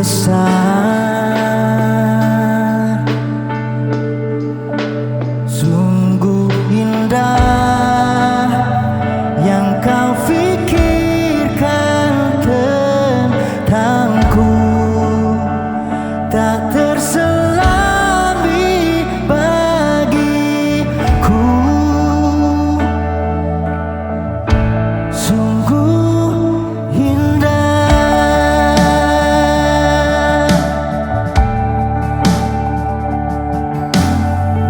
besar, sungguh indah yang kau fikirkan tentangku, tak terselami bagiku. Sungguh indah,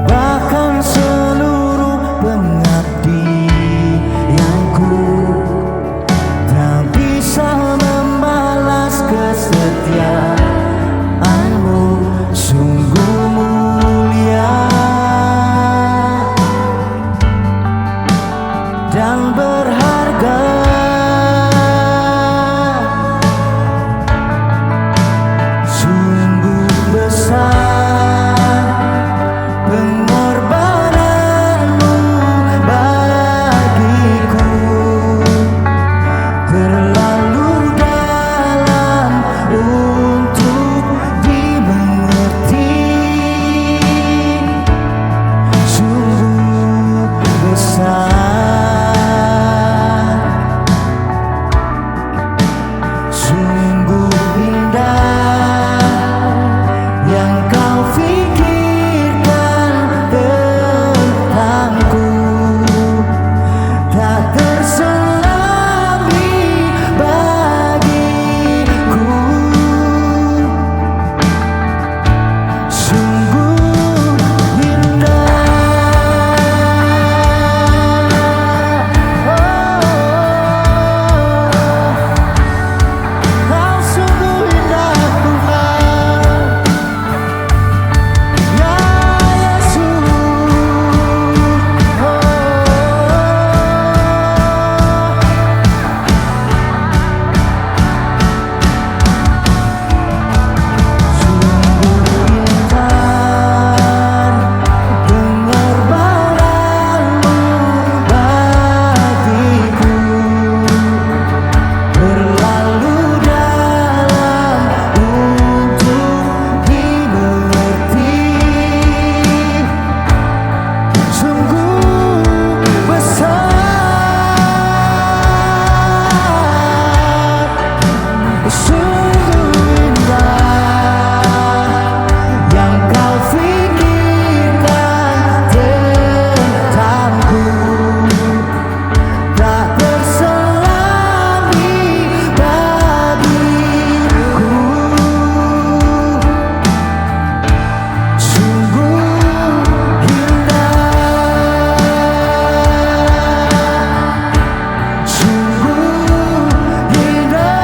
bahkan seluruh pengabdianku tak bisa membalas kesetiaanmu. Sungguh mulia dan berharga, sungguh besar pengorbananmu bagiku, terlalu dalam untuk dimengerti. Sungguh besar, sungguh indah yang kau fikirkan tentangku, tak terselami bagiku. Sungguh indah, kau sungguh indah Tuhan, ya Yesus. Sungguh indah pengorbananmu bagiku, terlalu dalam untuk dimengerti. Sungguh besar, sungguh indah yang kau fikirkan tentangku, tak terselami bagiku. Sungguh indah, sungguh indah,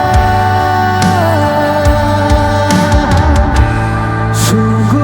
sungguh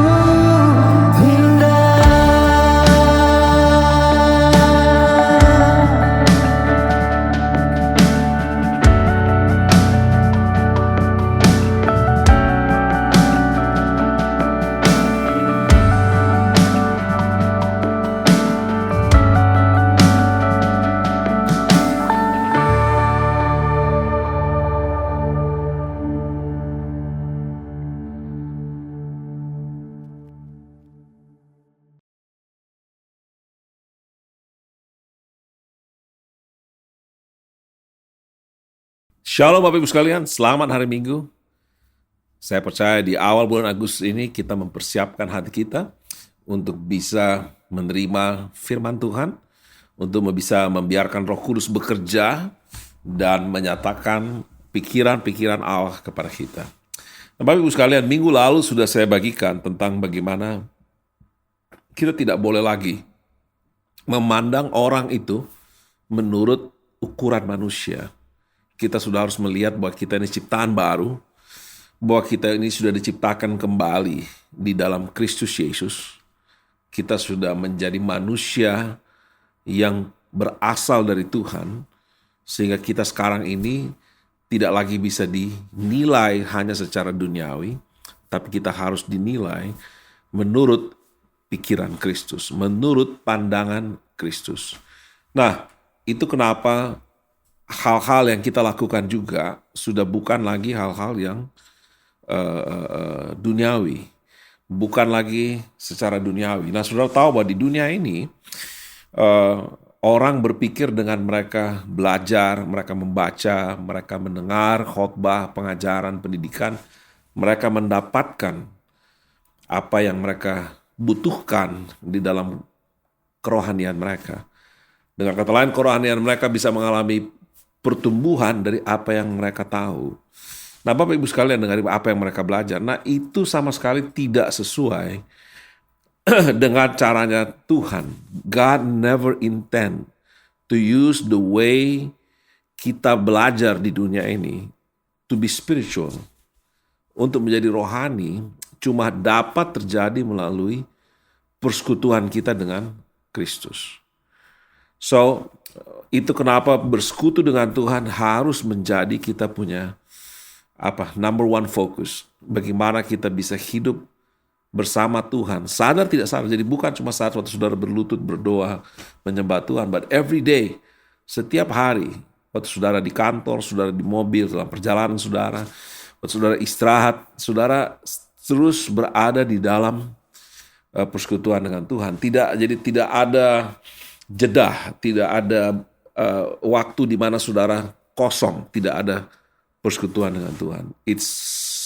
Shalom Bapak Ibu sekalian, selamat hari Minggu. Saya percaya di awal bulan Agustus ini kita mempersiapkan hati kita untuk bisa menerima firman Tuhan, untuk bisa membiarkan Roh Kudus bekerja dan menyatakan pikiran-pikiran Allah kepada kita. Nah, Bapak Ibu sekalian, minggu lalu sudah saya bagikan tentang bagaimana kita tidak boleh lagi memandang orang itu menurut ukuran manusia. Kita sudah harus melihat bahwa kita ini ciptaan baru, bahwa kita ini sudah diciptakan kembali di dalam Kristus Yesus. Kita sudah menjadi manusia yang berasal dari Tuhan, sehingga kita sekarang ini tidak lagi bisa dinilai hanya secara duniawi, tapi kita harus dinilai menurut pikiran Kristus, menurut pandangan Kristus. Nah, itu kenapa hal-hal yang kita lakukan juga sudah bukan lagi hal-hal yang duniawi, bukan lagi secara duniawi. Nah, saudara tahu bahwa di dunia ini orang berpikir dengan mereka belajar, mereka membaca, mereka mendengar khotbah, pengajaran, pendidikan, mereka mendapatkan apa yang mereka butuhkan di dalam kerohanian mereka. Dengan kata lain, kerohanian mereka bisa mengalami pertumbuhan dari apa yang mereka tahu. Nah, Bapak Ibu sekalian, dengar apa yang mereka belajar. Nah, itu sama sekali tidak sesuai dengan caranya Tuhan. God never intend to use the way kita belajar di dunia ini to be spiritual. Untuk menjadi rohani cuma dapat terjadi melalui persekutuan kita dengan Kristus. So, itu kenapa bersekutu dengan Tuhan harus menjadi kita punya number one focus. Bagaimana kita bisa hidup bersama Tuhan, sadar tidak sadar. Jadi bukan cuma saat waktu saudara berlutut, berdoa, menyembah Tuhan, but every day, setiap hari, waktu saudara di kantor, saudara di mobil, dalam perjalanan saudara, waktu saudara istirahat, saudara terus berada di dalam persekutuan dengan Tuhan. Jadi tidak ada jeda, tidak ada waktu di mana saudara kosong, tidak ada persekutuan dengan Tuhan. It's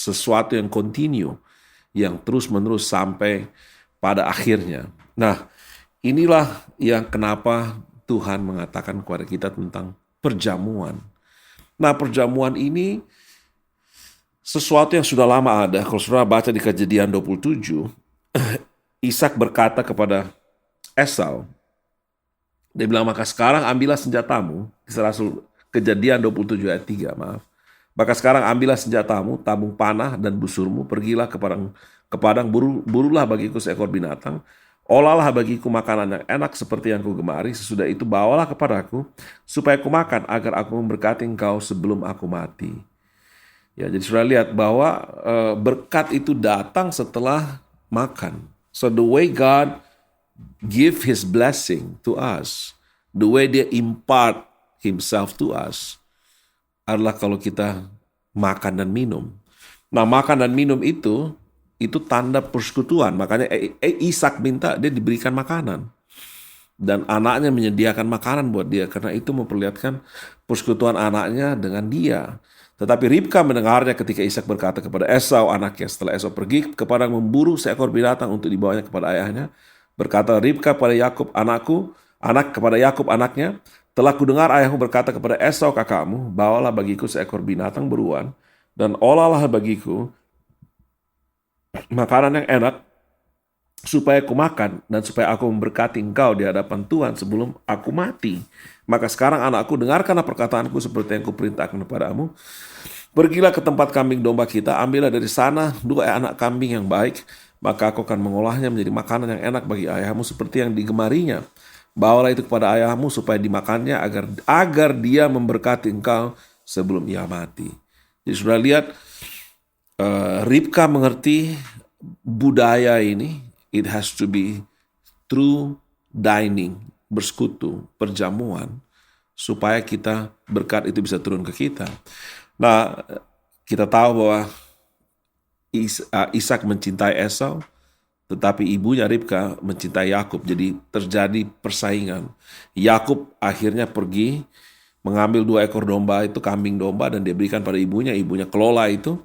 sesuatu yang continue, yang terus-menerus sampai pada akhirnya. Nah, inilah yang kenapa Tuhan mengatakan kepada kita tentang perjamuan. Nah, perjamuan ini sesuatu yang sudah lama ada. Kalau saudara baca di Kejadian 27, Ishak berkata kepada Esau, dia bilang, maka sekarang ambillah senjatamu, Kejadian 27 ayat 3, maaf. Maka sekarang ambillah senjatamu, tabung panah dan busurmu, pergilah ke padang, burulah bagiku seekor binatang, olahlah bagiku makanan yang enak seperti yang kugemari, sesudah itu bawalah kepadaku, supaya kumakan, agar aku memberkati engkau sebelum aku mati. Ya, jadi sudah lihat bahwa berkat itu datang setelah makan. So the way God give His blessing to us, the way Dia impart Himself to us, adalah kalau kita makan dan minum. Nah, makan dan minum itu tanda persekutuan. Makanya Ishak minta dia diberikan makanan. Dan anaknya menyediakan makanan buat dia. Karena itu memperlihatkan persekutuan anaknya dengan dia. Tetapi Ribka mendengarnya ketika Ishak berkata kepada Esau anaknya. Setelah Esau pergi ke padang memburu seekor binatang untuk dibawanya kepada ayahnya. Berkata Ribka pada Yakub kepada Yakub anaknya, telah kudengar ayahmu berkata kepada Esau kakakmu, bawalah bagiku seekor binatang beruang, dan olahlah bagiku makanan yang enak, supaya aku makan, dan supaya aku memberkati engkau di hadapan Tuhan sebelum aku mati. Maka sekarang anakku, dengarkanlah perkataanku seperti yang kuperintahkan kepadamu. Pergilah ke tempat kambing domba kita, ambillah dari sana 2 anak kambing yang baik, maka aku akan mengolahnya menjadi makanan yang enak bagi ayahmu seperti yang digemarinya. Bawalah itu kepada ayahmu supaya dimakannya agar dia memberkati engkau sebelum ia mati. Jadi sudah lihat, Ribka mengerti budaya ini. It has to be through dining, bersekutu, perjamuan, supaya kita berkat itu bisa turun ke kita. Nah, kita tahu bahwa Ishak mencintai Esau, tetapi ibunya Ribka mencintai Yakub. Jadi terjadi persaingan. Yakub akhirnya pergi mengambil 2 ekor domba itu, kambing domba, dan dia berikan pada ibunya. Ibunya kelola itu,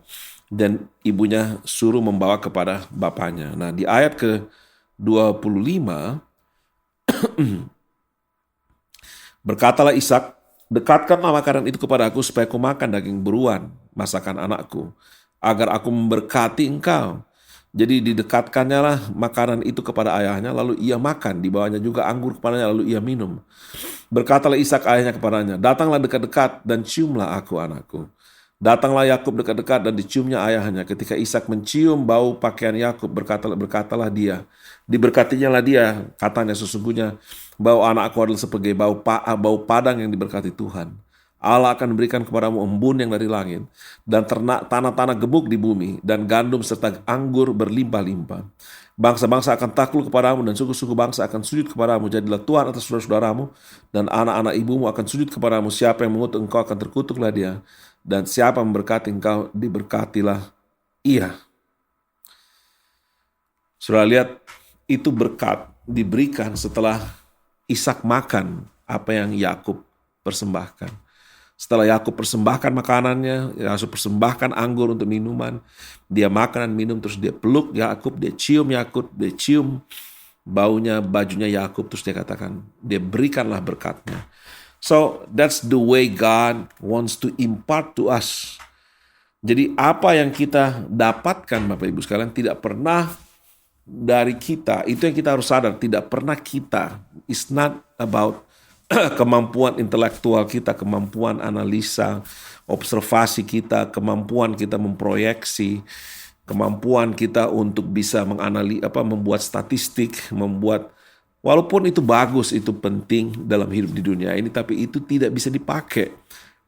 dan ibunya suruh membawa kepada bapaknya. Nah, di ayat ke-25, berkatalah Ishak, dekatkanlah makanan itu kepada aku supaya aku makan daging beruang masakan anakku, agar aku memberkati engkau. Jadi didekatkannya lah makanan itu kepada ayahnya, lalu ia makan, dibawanya juga anggur kepadanya, lalu ia minum. Berkatalah Ishak ayahnya kepadanya, datanglah dekat-dekat dan ciumlah aku anakku. Datanglah Yakub dekat-dekat dan diciumnya ayahnya. Ketika Ishak mencium bau pakaian Yakub, berkatalah dia, diberkatinya lah dia, katanya sesungguhnya bau anakku adalah sebagai bau padang yang diberkati Tuhan. Allah akan memberikan kepadamu embun yang dari langit, dan tanah-tanah gemuk di bumi, dan gandum serta anggur berlimpah-limpah. Bangsa-bangsa akan takluk kepadamu, dan suku-suku bangsa akan sujud kepadamu. Jadilah Tuhan atas saudara-saudaramu, dan anak-anak ibumu akan sujud kepadamu. Siapa yang mengutuk engkau akan terkutuklah dia, dan siapa memberkati engkau, diberkatilah Iya, saudara lihat itu berkat diberikan setelah Ishak makan apa yang Yakub persembahkan. Setelah Yakub persembahkan makanannya, Yakub persembahkan anggur untuk minuman, dia makan dan minum, terus dia peluk Yakub, dia cium baunya bajunya Yakub, terus dia katakan, dia berikanlah berkatnya. So that's the way God wants to impart to us. Jadi apa yang kita dapatkan Bapak Ibu sekalian tidak pernah dari kita. Itu yang kita harus sadar, tidak pernah kita. It's not about kemampuan intelektual kita, kemampuan analisa, observasi kita, kemampuan kita memproyeksi, kemampuan kita untuk bisa membuat statistik, walaupun itu bagus, itu penting dalam hidup di dunia ini, tapi itu tidak bisa dipakai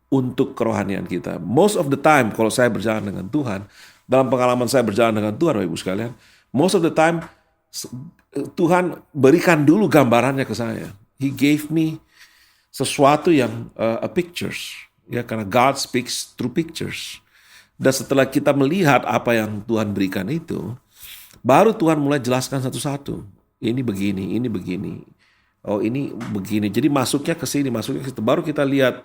untuk kerohanian kita. Most of the time, kalau saya berjalan dengan Tuhan, dalam pengalaman saya berjalan dengan Tuhan, Bapak Ibu sekalian, most of the time, Tuhan berikan dulu gambarannya ke saya. He gave me sesuatu yang pictures, ya, karena God speaks through pictures. Dan setelah kita melihat apa yang Tuhan berikan itu, baru Tuhan mulai jelaskan satu-satu. Ini begini, ini begini. Oh, ini begini. Jadi masuknya ke sini, masuknya ke situ. Baru kita lihat,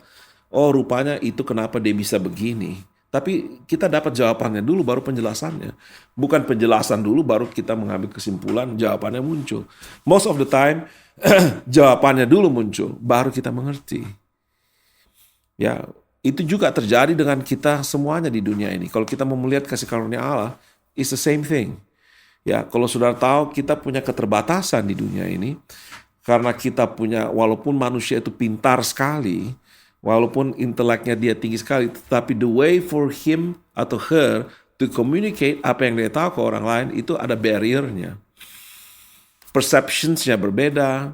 oh rupanya itu kenapa dia bisa begini. Tapi kita dapat jawabannya dulu, baru penjelasannya. Bukan penjelasan dulu, baru kita mengambil kesimpulan, jawabannya muncul. Most of the time, jawabannya dulu muncul, baru kita mengerti. Ya, itu juga terjadi dengan kita semuanya di dunia ini. Kalau kita mau melihat kasih karunia Allah, it's the same thing. Ya, kalau saudara tahu kita punya keterbatasan di dunia ini, karena kita punya, walaupun manusia itu pintar sekali, walaupun inteleknya dia tinggi sekali, tetapi the way for him atau her to communicate apa yang dia tahu ke orang lain itu ada barrier-nya. Perceptions-nya berbeda,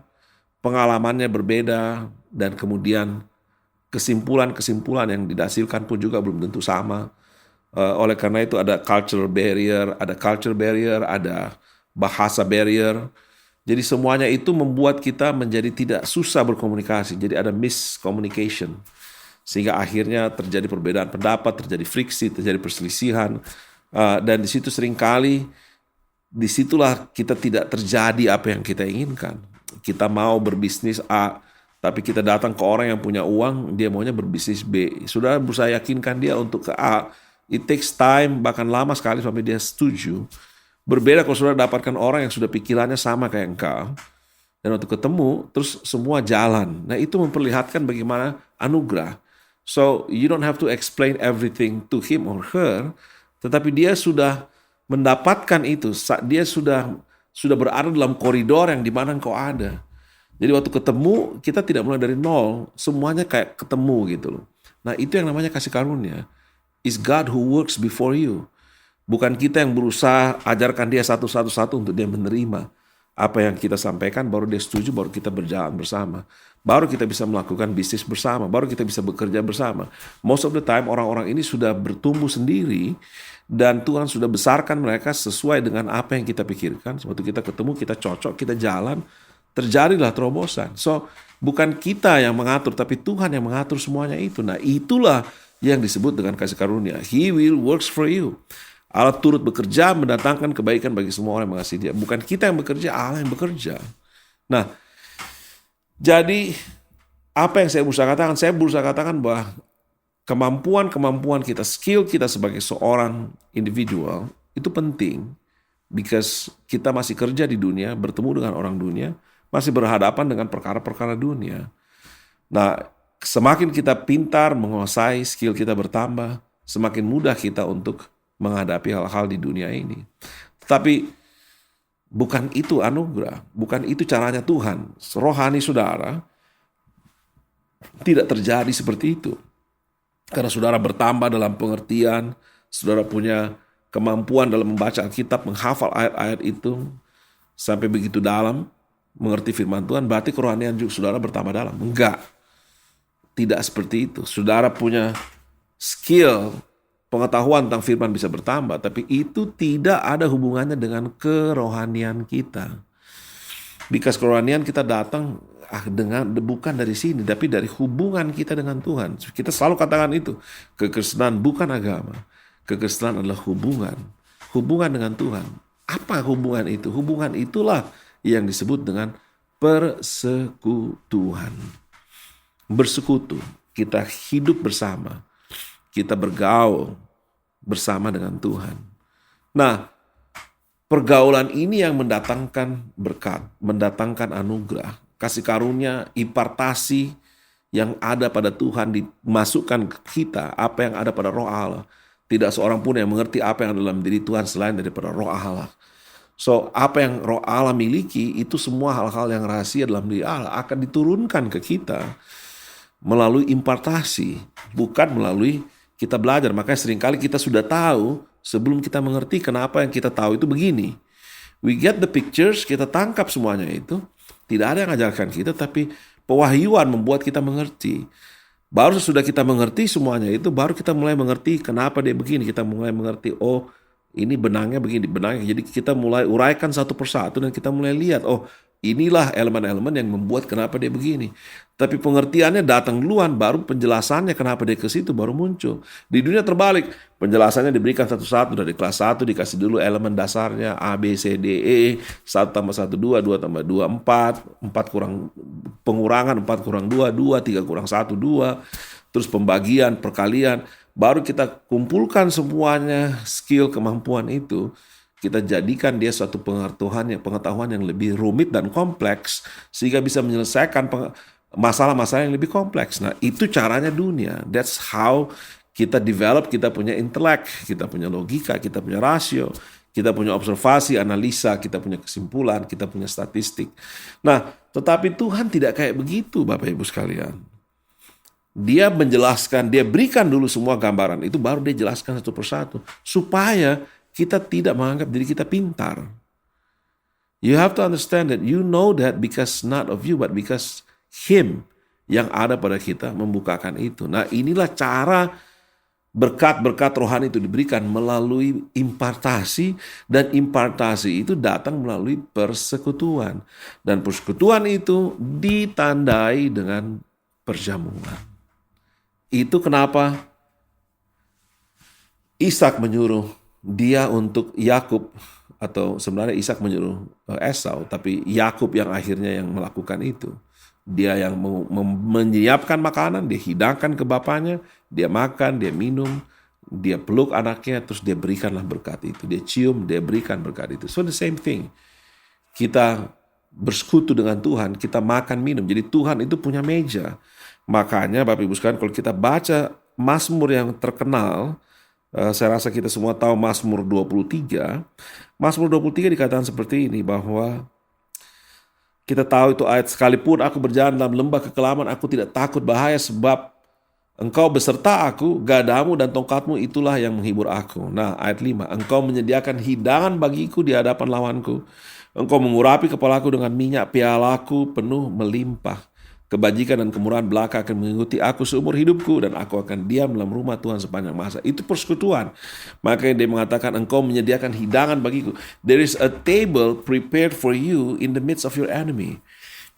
pengalamannya berbeda, dan kemudian kesimpulan-kesimpulan yang dihasilkan pun juga belum tentu sama. Oleh karena itu ada culture barrier, ada bahasa barrier. Jadi semuanya itu membuat kita menjadi tidak susah berkomunikasi. Jadi ada miscommunication. Sehingga akhirnya terjadi perbedaan pendapat, terjadi friksi, terjadi perselisihan. Dan di situ seringkali, disitulah kita tidak terjadi apa yang kita inginkan. Kita mau berbisnis A, tapi kita datang ke orang yang punya uang, dia maunya berbisnis B. Sudah berusaha yakinkan dia untuk ke A. It takes time, bahkan lama sekali sampai dia setuju. Berbeda kalau saudara dapatkan orang yang sudah pikirannya sama kayak engkau, dan waktu ketemu, terus semua jalan. Nah itu memperlihatkan bagaimana anugerah. So you don't have to explain everything to him or her, tetapi dia sudah mendapatkan itu, dia sudah berada dalam koridor yang dimana engkau ada. Jadi waktu ketemu, kita tidak mulai dari nol, semuanya kayak ketemu gitu loh. Nah itu yang namanya kasih karunia. It's God who works before you. Bukan kita yang berusaha ajarkan dia satu-satu untuk dia menerima apa yang kita sampaikan, baru dia setuju, baru kita berjalan bersama. Baru kita bisa melakukan bisnis bersama, baru kita bisa bekerja bersama. Most of the time orang-orang ini sudah bertumbuh sendiri dan Tuhan sudah besarkan mereka sesuai dengan apa yang kita pikirkan. Waktu kita ketemu, kita cocok, kita jalan, terjadilah terobosan. So, bukan kita yang mengatur, tapi Tuhan yang mengatur semuanya itu. Nah, itulah yang disebut dengan kasih karunia. He will works for you. Allah turut bekerja mendatangkan kebaikan bagi semua orang yang mengasihi dia. Bukan kita yang bekerja, Allah yang bekerja. Nah, jadi apa yang saya berusaha katakan? Saya berusaha katakan bahwa kemampuan kita, skill kita sebagai seorang individual itu penting. Because kita masih kerja di dunia, bertemu dengan orang dunia, masih berhadapan dengan perkara-perkara dunia. Nah, semakin kita pintar menguasai, skill kita bertambah, semakin mudah kita untuk menghadapi hal-hal di dunia ini. Tetapi bukan itu anugerah, bukan itu caranya Tuhan. Rohani saudara tidak terjadi seperti itu. Karena saudara bertambah dalam pengertian, saudara punya kemampuan dalam membaca Alkitab, menghafal ayat-ayat itu sampai begitu dalam, mengerti firman Tuhan, berarti kerohanian juga saudara bertambah dalam. Enggak. Tidak seperti itu. Saudara punya skill, pengetahuan tentang firman bisa bertambah, tapi itu tidak ada hubungannya dengan kerohanian kita. Because kerohanian kita datang bukan dari sini, tapi dari hubungan kita dengan Tuhan. Kita selalu katakan itu, kekristenan bukan agama. Kekristenan adalah hubungan. Hubungan dengan Tuhan. Apa hubungan itu? Hubungan itulah yang disebut dengan persekutuan. Bersekutu. Kita hidup bersama. Kita bergaul bersama dengan Tuhan. Nah, pergaulan ini yang mendatangkan berkat, mendatangkan anugerah, kasih karunia, impartasi yang ada pada Tuhan dimasukkan ke kita, apa yang ada pada Roh Allah. Tidak seorang pun yang mengerti apa yang ada dalam diri Tuhan selain daripada Roh Allah. So, apa yang Roh Allah miliki, itu semua hal-hal yang rahasia dalam diri Allah akan diturunkan ke kita melalui impartasi, bukan melalui kita belajar. Makanya seringkali kita sudah tahu sebelum kita mengerti kenapa yang kita tahu itu begini. We get the pictures, kita tangkap semuanya itu. Tidak ada yang mengajarkan kita, tapi pewahyuan membuat kita mengerti. Baru sesudah kita mengerti semuanya itu, baru kita mulai mengerti kenapa dia begini. Kita mulai mengerti, oh ini benangnya begini, benangnya. Jadi kita mulai uraikan satu persatu dan kita mulai lihat, oh inilah elemen-elemen yang membuat kenapa dia begini. Tapi pengertiannya datang duluan, baru penjelasannya kenapa dia ke situ baru muncul. Di dunia terbalik, penjelasannya diberikan satu-satu. Dari kelas 1 dikasih dulu elemen dasarnya A, B, C, D, E. 1 tambah 1, 2, 2 tambah 2, 4. 4 kurang pengurangan, 4 kurang 2, 2, 3 kurang 1, 2. Terus pembagian, perkalian. Baru kita kumpulkan semuanya skill, kemampuan itu. Kita jadikan dia suatu pengetahuan yang lebih rumit dan kompleks sehingga bisa menyelesaikan masalah-masalah yang lebih kompleks. Nah, itu caranya dunia. That's how kita develop, kita punya intelek, kita punya logika, kita punya rasio, kita punya observasi, analisa, kita punya kesimpulan, kita punya statistik. Nah, tetapi Tuhan tidak kayak begitu, Bapak Ibu sekalian. Dia menjelaskan, dia berikan dulu semua gambaran itu, baru dia jelaskan satu persatu supaya kita tidak menganggap diri kita pintar. You have to understand that you know that because not of you, but because Him yang ada pada kita membukakan itu. Nah, inilah cara berkat-berkat rohani itu diberikan melalui impartasi, dan impartasi itu datang melalui persekutuan. Dan persekutuan itu ditandai dengan perjamuan. Itu kenapa Ishak menyuruh dia untuk Yakub, atau sebenarnya Ishak menyuruh Esau, tapi Yakub yang akhirnya yang melakukan itu. Dia yang menyiapkan makanan, dia hidangkan ke bapaknya, dia makan, dia minum, dia peluk anaknya, terus dia berikanlah berkat itu. Dia cium, dia berikan berkat itu. So the same thing. Kita bersekutu dengan Tuhan, kita makan, minum. Jadi Tuhan itu punya meja. Makanya Bapak Ibu sekalian, kalau kita baca Mazmur yang terkenal, saya rasa kita semua tahu Mazmur 23. Mazmur 23 dikatakan seperti ini, bahwa kita tahu itu ayat, sekalipun aku berjalan dalam lembah kekelaman, aku tidak takut bahaya, sebab Engkau beserta aku, gadamu dan tongkatmu itulah yang menghibur aku. Nah, ayat 5, Engkau menyediakan hidangan bagiku di hadapan lawanku. Engkau mengurapi kepalaku dengan minyak, pialaku penuh melimpah. Kebajikan dan kemurahan belaka akan mengikuti aku seumur hidupku, dan aku akan diam dalam rumah Tuhan sepanjang masa. Itu persekutuan. Makanya dia mengatakan, Engkau menyediakan hidangan bagiku. There is a table prepared for you in the midst of your enemy.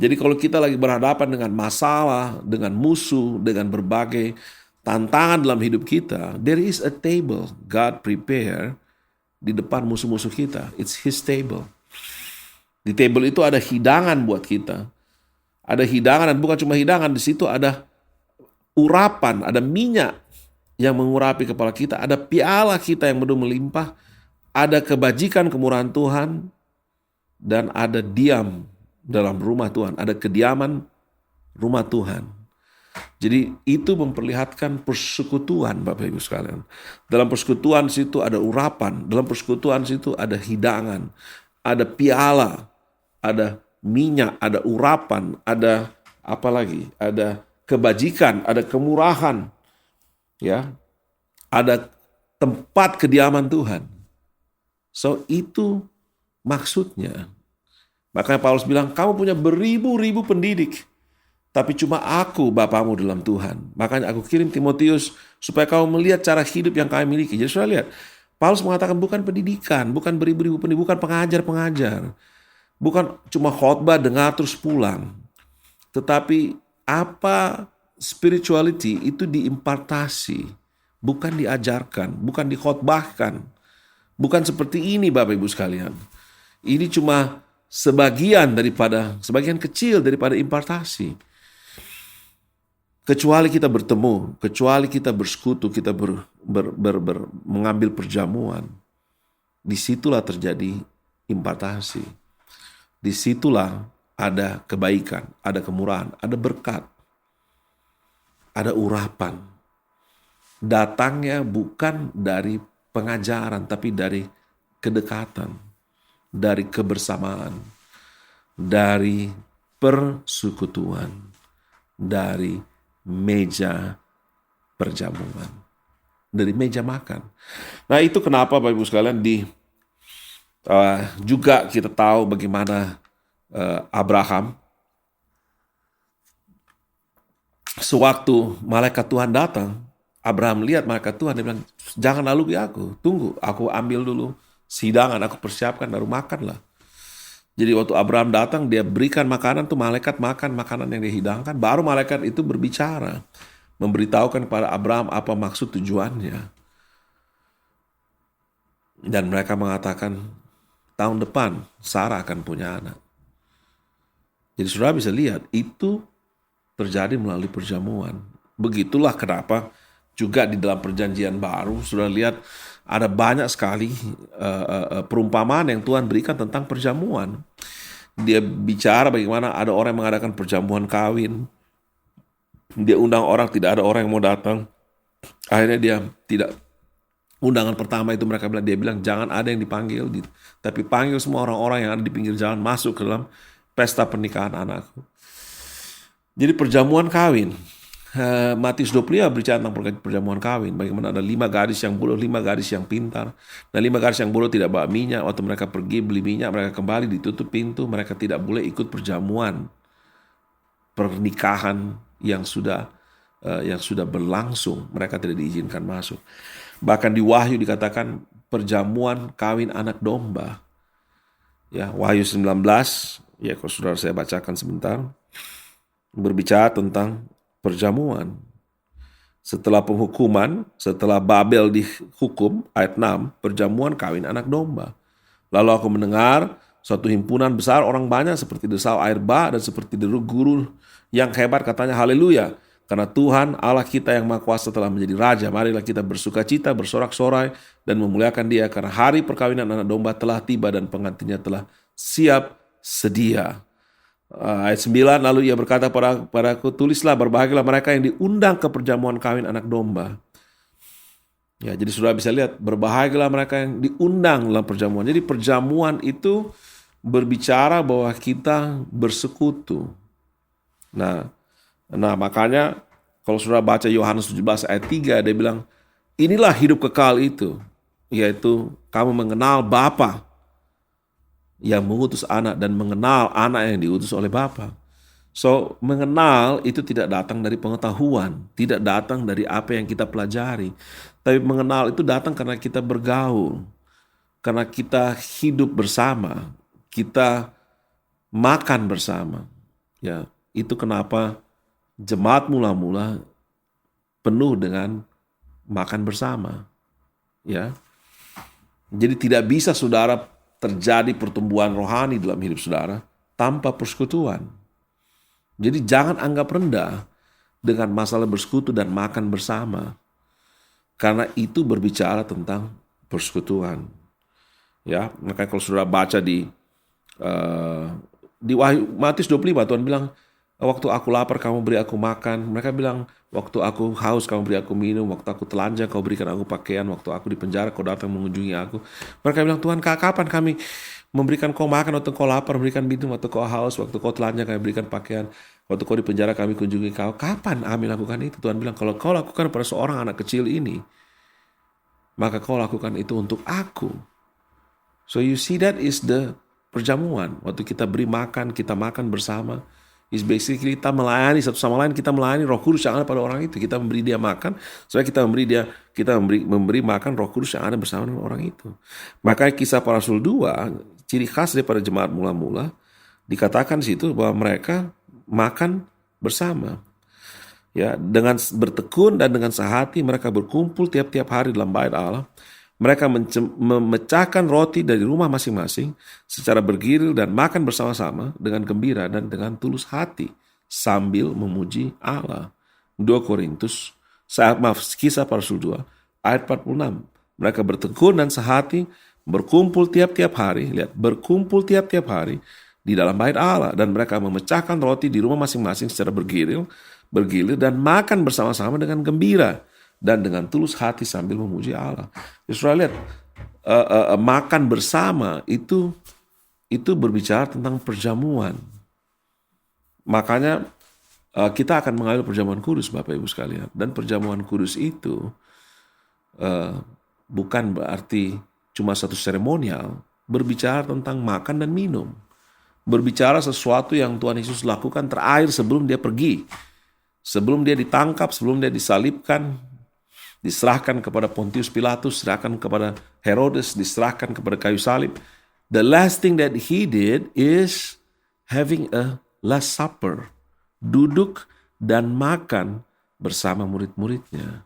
Jadi kalau kita lagi berhadapan dengan masalah, dengan musuh, dengan berbagai tantangan dalam hidup kita, there is a table God prepare di depan musuh-musuh kita. It's His table. Di table itu ada hidangan buat kita. Ada hidangan, dan bukan cuma hidangan, di situ ada urapan, ada minyak yang mengurapi kepala kita, ada piala kita yang penuh melimpah, ada kebajikan kemurahan Tuhan, dan ada diam dalam rumah Tuhan, ada kediaman rumah Tuhan. Jadi itu memperlihatkan persekutuan, Bapak Ibu sekalian. Dalam persekutuan situ ada urapan, dalam persekutuan situ ada hidangan, ada piala, ada minyak, ada urapan, ada apa lagi? Ada kebajikan, ada kemurahan, ya, ada tempat kediaman Tuhan. So itu maksudnya. Makanya Paulus bilang, kamu punya beribu-ribu pendidik, tapi cuma aku Bapamu dalam Tuhan. Makanya aku kirim Timotius supaya kamu melihat cara hidup yang kami miliki. Jadi sudah lihat, Paulus mengatakan bukan pendidikan, bukan beribu-ribu pendidik, bukan pengajar-pengajar. Bukan cuma khotbah, dengar terus pulang. Tetapi apa spirituality itu diimpartasi bukan diajarkan, bukan dikhotbahkan. Bukan seperti ini Bapak Ibu sekalian. Ini cuma sebagian kecil daripada impartasi. Kecuali kita bertemu, kecuali kita bersekutu, kita mengambil perjamuan. Disitulah terjadi impartasi. Disitulah ada kebaikan, ada kemurahan, ada berkat, ada urapan. Datangnya bukan dari pengajaran, tapi dari kedekatan, dari kebersamaan, dari persekutuan, dari meja perjamuan, dari meja makan. Nah, itu kenapa Bapak Ibu sekalian juga kita tahu bagaimana Abraham sewaktu malaikat Tuhan datang, Abraham lihat malaikat Tuhan, dia bilang, jangan lalu aku, tunggu, aku ambil dulu hidangan, aku persiapkan, baru makanlah. Jadi waktu Abraham datang, dia berikan makanan, tuh malaikat makan makanan yang dia hidangkan, baru malaikat itu berbicara, memberitahukan kepada Abraham apa maksud tujuannya. Dan mereka mengatakan, tahun depan Sarah akan punya anak. Jadi saudara bisa lihat, itu terjadi melalui perjamuan. Begitulah kenapa juga di dalam perjanjian baru, saudara lihat ada banyak sekali perumpamaan yang Tuhan berikan tentang perjamuan. Dia bicara bagaimana ada orang yang mengadakan perjamuan kawin. Dia undang orang, tidak ada orang yang mau datang. Akhirnya dia tidak, undangan pertama itu dia bilang jangan ada yang dipanggil, tapi panggil semua orang-orang yang ada di pinggir jalan masuk ke dalam pesta pernikahan anakku. Jadi perjamuan kawin. Matius 25 berbicara tentang perjamuan kawin. Bagaimana ada 5 gadis yang bodoh, 5 gadis yang pintar. Dan 5 gadis yang bodoh tidak bawa minyak. Waktu mereka pergi beli minyak, mereka kembali ditutup pintu. Mereka tidak boleh ikut perjamuan pernikahan yang sudah berlangsung. Mereka tidak diizinkan masuk. Bahkan di Wahyu dikatakan perjamuan kawin anak domba. Ya, Wahyu 19, ya kalau saudara saya bacakan sebentar. Berbicara tentang perjamuan. Setelah penghukuman, setelah Babel dihukum, ayat 6, perjamuan kawin anak domba. Lalu aku mendengar suatu himpunan besar orang banyak seperti desau air bah dan seperti deru guru yang hebat, katanya haleluya. Karena Tuhan Allah kita yang Maha Kuasa telah menjadi Raja. Marilah kita bersukacita, bersorak-sorai dan memuliakan Dia. Karena hari perkawinan anak domba telah tiba dan pengantinnya telah siap sedia. Ayat 9, lalu ia berkata padaku, tulislah, berbahagialah mereka yang diundang ke perjamuan kawin anak domba. Ya, jadi sudah bisa lihat, berbahagialah mereka yang diundang dalam perjamuan. Jadi perjamuan itu berbicara bahwa kita bersekutu. Nah makanya kalau sudah baca Yohanes 17 ayat 3, dia bilang, inilah hidup kekal itu, yaitu kamu mengenal Bapa yang mengutus anak dan mengenal anak yang diutus oleh Bapa. So, mengenal itu tidak datang dari pengetahuan, tidak datang dari apa yang kita pelajari. Tapi mengenal itu datang karena kita bergaul, karena kita hidup bersama, kita makan bersama. Ya, itu kenapa jemaat mula-mula penuh dengan makan bersama. Ya. Jadi tidak bisa saudara terjadi pertumbuhan rohani dalam hidup saudara tanpa persekutuan. Jadi jangan anggap rendah dengan masalah bersekutu dan makan bersama. Karena itu berbicara tentang persekutuan. Ya, makanya kalau saudara baca di Wahyu Matius 25, Tuhan bilang, waktu aku lapar kamu beri aku makan. Mereka bilang, waktu aku haus kamu beri aku minum. Waktu aku telanjang kau berikan aku pakaian. Waktu aku di penjara kau datang mengunjungi aku. Mereka bilang, Tuhan kapan kami memberikan kau makan? Waktu kau lapar berikan minum. Waktu kau haus, waktu kau telanjang kami berikan pakaian. Waktu kau di penjara kami kunjungi kau. Kapan kami lakukan itu? Tuhan bilang, kalau kau lakukan pada seorang anak kecil ini, maka kau lakukan itu untuk aku. So you see, that is the perjamuan. Waktu kita beri makan, kita makan bersama. Is basically kita melayani satu sama lain, kita melayani Roh Kudus yang ada pada orang itu. Kita memberi dia makan, supaya kita memberi makan Roh Kudus yang ada bersama dengan orang itu. Makanya Kisah Para Rasul 2, ciri khas daripada jemaat mula-mula, dikatakan di situ bahwa mereka makan bersama. Ya, dengan bertekun dan dengan sehati mereka berkumpul tiap-tiap hari dalam bait Allah. Mereka memecahkan roti dari rumah masing-masing secara bergilir dan makan bersama-sama dengan gembira dan dengan tulus hati sambil memuji Allah. 2 Korintus, Kisah para Rasul 2 ayat 46. Mereka bertekun dan sehati berkumpul tiap-tiap hari, lihat, berkumpul tiap-tiap hari di dalam bait Allah, dan mereka memecahkan roti di rumah masing-masing secara bergilir dan makan bersama-sama dengan gembira dan dengan tulus hati sambil memuji Allah. Saudara lihat, makan bersama itu berbicara tentang perjamuan. Makanya kita akan mengambil perjamuan kudus, Bapak Ibu sekalian. Dan perjamuan kudus itu bukan berarti cuma satu seremonial, berbicara tentang makan dan minum. Berbicara sesuatu yang Tuhan Yesus lakukan terakhir sebelum dia pergi. Sebelum dia ditangkap, sebelum dia disalibkan, diserahkan kepada Pontius Pilatus, diserahkan kepada Herodes, diserahkan kepada kayu salib. The last thing that he did is having a last supper. Duduk dan makan bersama murid-muridnya.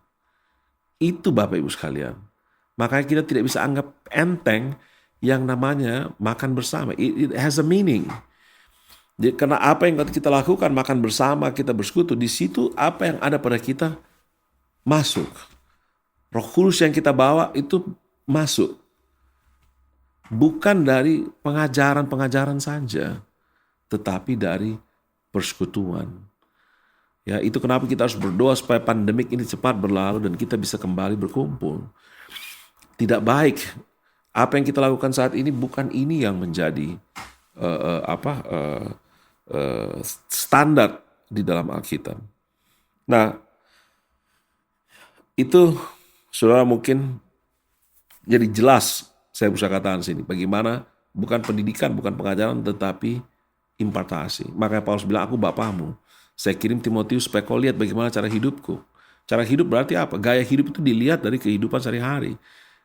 Itu Bapak Ibu sekalian. Makanya kita tidak bisa anggap enteng yang namanya makan bersama. It has a meaning. Jadi, karena apa yang kita lakukan, makan bersama, kita bersekutu, di situ apa yang ada pada kita masuk. Roh Kudus yang kita bawa itu masuk. Bukan dari pengajaran-pengajaran saja, tetapi dari persekutuan. Ya, itu kenapa kita harus berdoa supaya pandemik ini cepat berlalu dan kita bisa kembali berkumpul. Tidak baik. Apa yang kita lakukan saat ini bukan ini yang menjadi standar di dalam Alkitab. Nah, itu saudara mungkin jadi jelas saya bisa katakan sini. Bagaimana bukan pendidikan, bukan pengajaran, tetapi impartasi. Makanya Paulus bilang, aku Bapamu. Saya kirim Timotius supaya kau lihat bagaimana cara hidupku. Cara hidup berarti apa? Gaya hidup itu dilihat dari kehidupan sehari-hari.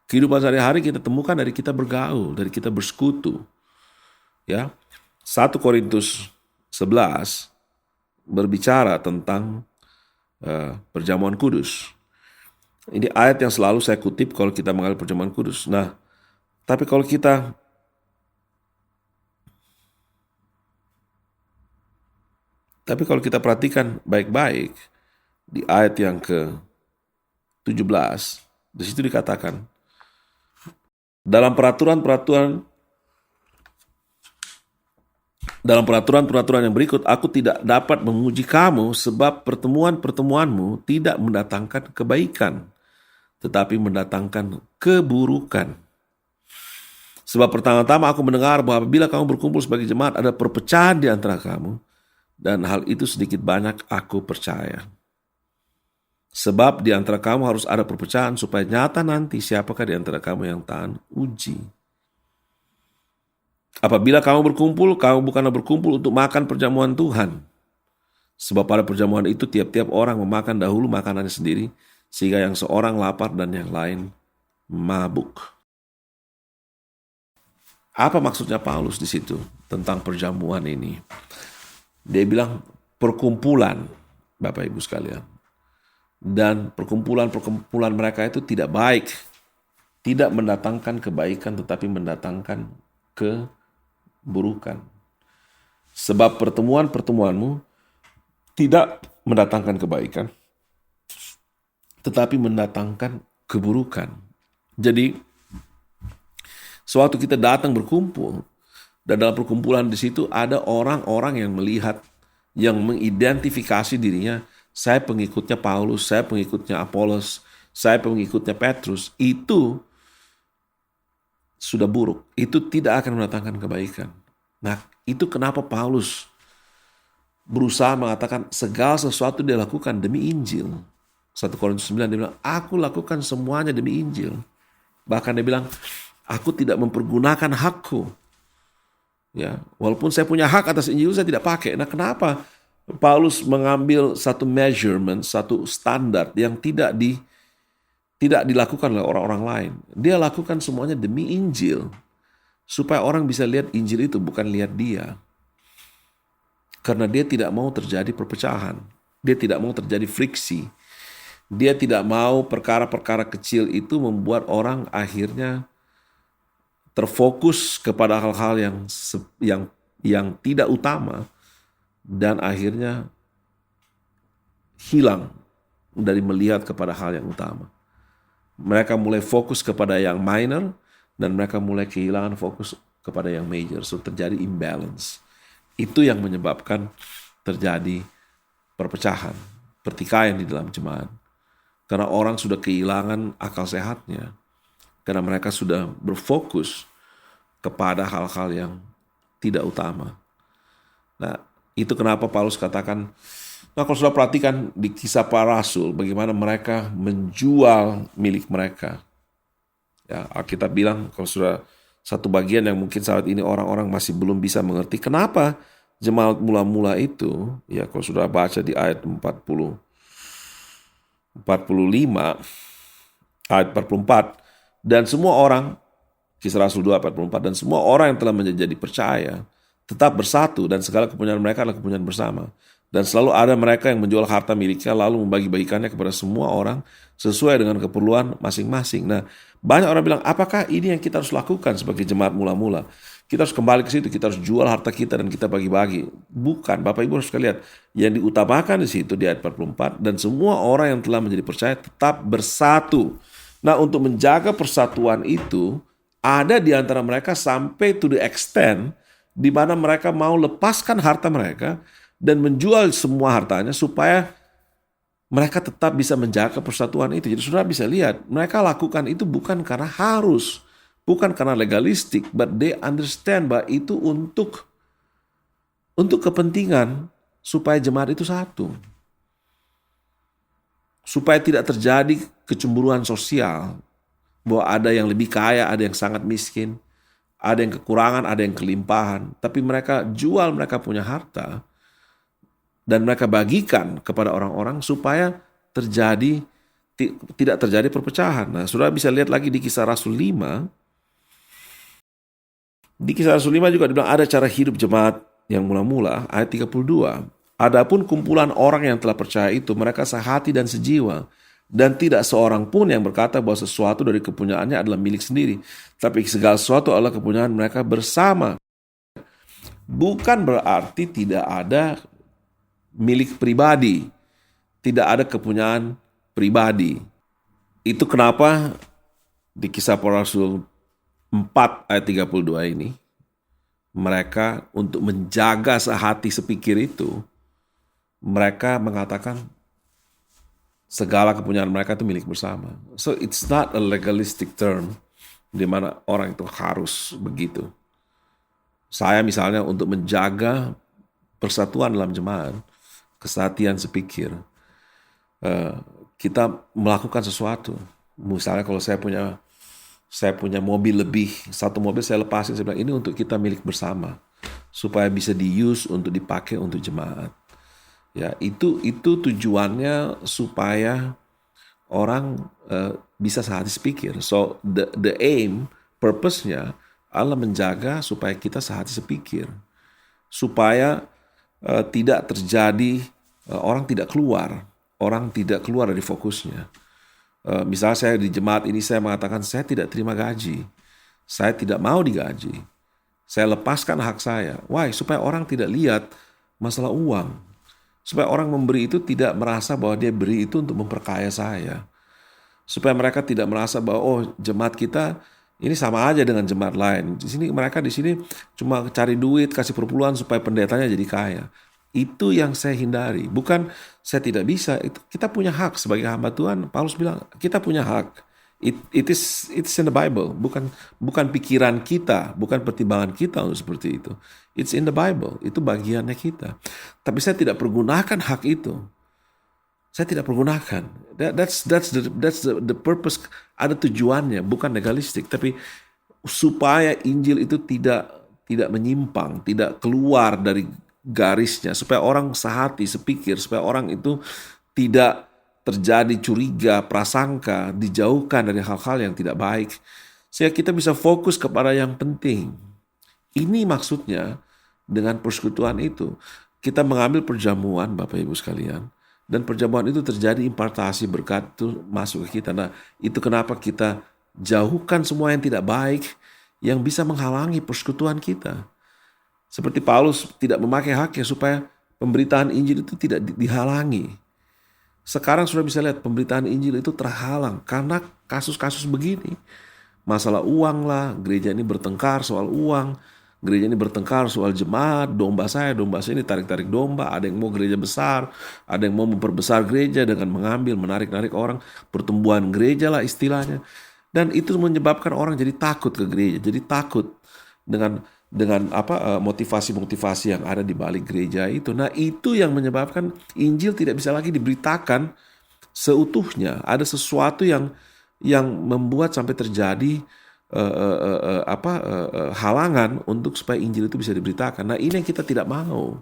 Kehidupan sehari-hari kita temukan dari kita bergaul, dari kita bersekutu. Ya, 1 Korintus 11 berbicara tentang perjamuan kudus. Ini ayat yang selalu saya kutip kalau kita mengambil perjamuan kudus. Nah, tapi kalau kita perhatikan baik-baik di ayat yang ke-17, di situ dikatakan, dalam peraturan-peraturan yang berikut, aku tidak dapat memuji kamu sebab pertemuan-pertemuanmu tidak mendatangkan kebaikan, tetapi mendatangkan keburukan. Sebab pertama-tama aku mendengar bahwa apabila kamu berkumpul sebagai jemaat, ada perpecahan di antara kamu, dan hal itu sedikit banyak aku percaya. Sebab di antara kamu harus ada perpecahan supaya nyata nanti siapakah di antara kamu yang tahan uji. Apabila kamu berkumpul, kamu bukanlah berkumpul untuk makan perjamuan Tuhan. Sebab pada perjamuan itu tiap-tiap orang memakan dahulu makanannya sendiri, sehingga yang seorang lapar dan yang lain mabuk. Apa maksudnya Paulus di situ tentang perjamuan ini? Dia bilang perkumpulan, Bapak Ibu sekalian. Dan perkumpulan mereka itu tidak baik. Tidak mendatangkan kebaikan, tetapi mendatangkan keburukan. Sebab pertemuan-pertemuanmu tidak mendatangkan kebaikan, tetapi mendatangkan keburukan. Jadi, sewaktu kita datang berkumpul, dan dalam perkumpulan di situ ada orang-orang yang melihat, yang mengidentifikasi dirinya, saya pengikutnya Paulus, saya pengikutnya Apolos, saya pengikutnya Petrus, itu sudah buruk. Itu tidak akan mendatangkan kebaikan. Nah, itu kenapa Paulus berusaha mengatakan segala sesuatu dia lakukan demi Injil. 1 Korintus 9 dia bilang, aku lakukan semuanya demi Injil. Bahkan dia bilang, aku tidak mempergunakan hakku. Ya, walaupun saya punya hak atas Injil, saya tidak pakai. Nah, kenapa Paulus mengambil satu measurement, satu standar yang tidak dilakukan oleh orang-orang lain? Dia lakukan semuanya demi Injil, supaya orang bisa lihat Injil itu, bukan lihat dia. Karena dia tidak mau terjadi perpecahan. Dia tidak mau terjadi friksi. Dia tidak mau perkara-perkara kecil itu membuat orang akhirnya terfokus kepada hal-hal yang tidak utama dan akhirnya hilang dari melihat kepada hal yang utama. Mereka mulai fokus kepada yang minor dan mereka mulai kehilangan fokus kepada yang major. So terjadi imbalance. Itu yang menyebabkan terjadi perpecahan, pertikaian di dalam jemaat. Karena orang sudah kehilangan akal sehatnya. Karena mereka sudah berfokus kepada hal-hal yang tidak utama. Nah, itu kenapa Paulus katakan, nah kalau sudah perhatikan di kisah para rasul, bagaimana mereka menjual milik mereka. Ya, Alkitab bilang, kalau sudah satu bagian yang mungkin saat ini orang-orang masih belum bisa mengerti, kenapa jemaat mula-mula itu, ya kalau sudah baca di ayat 45, ayat 44, dan semua orang, kisah Rasul 2 ayat 44, dan semua orang yang telah menjadi percaya tetap bersatu dan segala kepunyaan mereka adalah kepunyaan bersama. Dan selalu ada mereka yang menjual harta miliknya lalu membagi-bagikannya kepada semua orang sesuai dengan keperluan masing-masing. Nah, banyak orang bilang, apakah ini yang kita harus lakukan sebagai jemaat mula-mula? Kita harus kembali ke situ, kita harus jual harta kita dan kita bagi-bagi. Bukan, Bapak Ibu harus lihat. Yang diutamakan di situ di ayat 44, dan semua orang yang telah menjadi percaya tetap bersatu. Nah, untuk menjaga persatuan itu, ada di antara mereka sampai to the extent di mana mereka mau lepaskan harta mereka dan menjual semua hartanya supaya mereka tetap bisa menjaga persatuan itu. Jadi saudara bisa lihat, mereka lakukan itu bukan karena harus, bukan karena legalistik, but they understand bahwa itu untuk kepentingan supaya jemaat itu satu. Supaya tidak terjadi kecemburuan sosial, bahwa ada yang lebih kaya, ada yang sangat miskin, ada yang kekurangan, ada yang kelimpahan. Tapi mereka jual mereka punya harta dan mereka bagikan kepada orang-orang supaya tidak terjadi perpecahan. Nah, saudara bisa lihat lagi di kisah Rasul 5. Di kisah Rasul 5 juga dibilang ada cara hidup jemaat yang mula-mula, ayat 32. Adapun kumpulan orang yang telah percaya itu, mereka sehati dan sejiwa, dan tidak seorang pun yang berkata bahwa sesuatu dari kepunyaannya adalah milik sendiri, tapi segala sesuatu adalah kepunyaan mereka bersama. Bukan berarti tidak ada milik pribadi, tidak ada kepunyaan pribadi. Itu kenapa di kisah para rasul 4 ayat 32 ini, mereka untuk menjaga sehati sepikir itu, mereka mengatakan segala kepunyaan mereka itu milik bersama. So it's not a legalistic term di mana orang itu harus begitu. Saya misalnya untuk menjaga persatuan dalam jemaat, kesehatian sepikir, kita melakukan sesuatu. Misalnya kalau saya punya mobil lebih, satu mobil saya lepasin, saya bilang ini untuk kita milik bersama, supaya bisa di-use untuk dipakai untuk jemaat. Ya, itu tujuannya supaya orang bisa sehati sepikir. So the aim, purpose-nya adalah menjaga supaya kita sehati sepikir, supaya tidak terjadi orang tidak keluar dari fokusnya. Misalnya saya di jemaat ini saya mengatakan saya tidak terima gaji, saya tidak mau digaji, saya lepaskan hak saya. Why? Supaya orang tidak lihat masalah uang. Supaya orang memberi itu tidak merasa bahwa dia beri itu untuk memperkaya saya. Supaya mereka tidak merasa bahwa oh jemaat kita ini sama aja dengan jemaat lain. Mereka di sini cuma cari duit, kasih perpuluhan supaya pendetanya jadi kaya. Itu yang saya hindari. Bukan saya tidak bisa. Kita punya hak sebagai hamba Tuhan. Paulus bilang kita punya hak. It's in the Bible. Bukan pikiran kita, bukan pertimbangan kita untuk seperti itu. It's in the Bible. Itu bagiannya kita. Tapi saya tidak pergunakan hak itu. Saya tidak pergunakan. That's the purpose. Ada tujuannya, bukan legalistik, tapi supaya Injil itu tidak menyimpang, tidak keluar dari garisnya, supaya orang sehati, sepikir, supaya orang itu tidak terjadi curiga, prasangka, dijauhkan dari hal-hal yang tidak baik, sehingga kita bisa fokus kepada yang penting. Ini maksudnya dengan persekutuan itu. Kita mengambil perjamuan, Bapak Ibu sekalian, Dan perjamuan itu terjadi, impartasi berkat itu masuk ke kita. Nah, itu kenapa kita jauhkan semua yang tidak baik, yang bisa menghalangi persekutuan kita. Seperti Paulus tidak memakai haknya supaya pemberitaan Injil itu tidak dihalangi. Sekarang sudah bisa lihat pemberitaan Injil itu terhalang karena kasus-kasus begini. Masalah uang lah, gereja ini bertengkar soal uang, gereja ini bertengkar soal jemaat, domba saya ini tarik-tarik domba, ada yang mau gereja besar, ada yang mau memperbesar gereja dengan mengambil, menarik-narik orang, pertumbuhan gereja lah istilahnya. Dan itu menyebabkan orang jadi takut ke gereja, jadi takut dengan motivasi-motivasi yang ada di balik gereja itu. Nah, itu yang menyebabkan Injil tidak bisa lagi diberitakan seutuhnya. Ada sesuatu yang membuat sampai terjadi halangan untuk supaya Injil itu bisa diberitakan. Nah, ini yang kita tidak mau.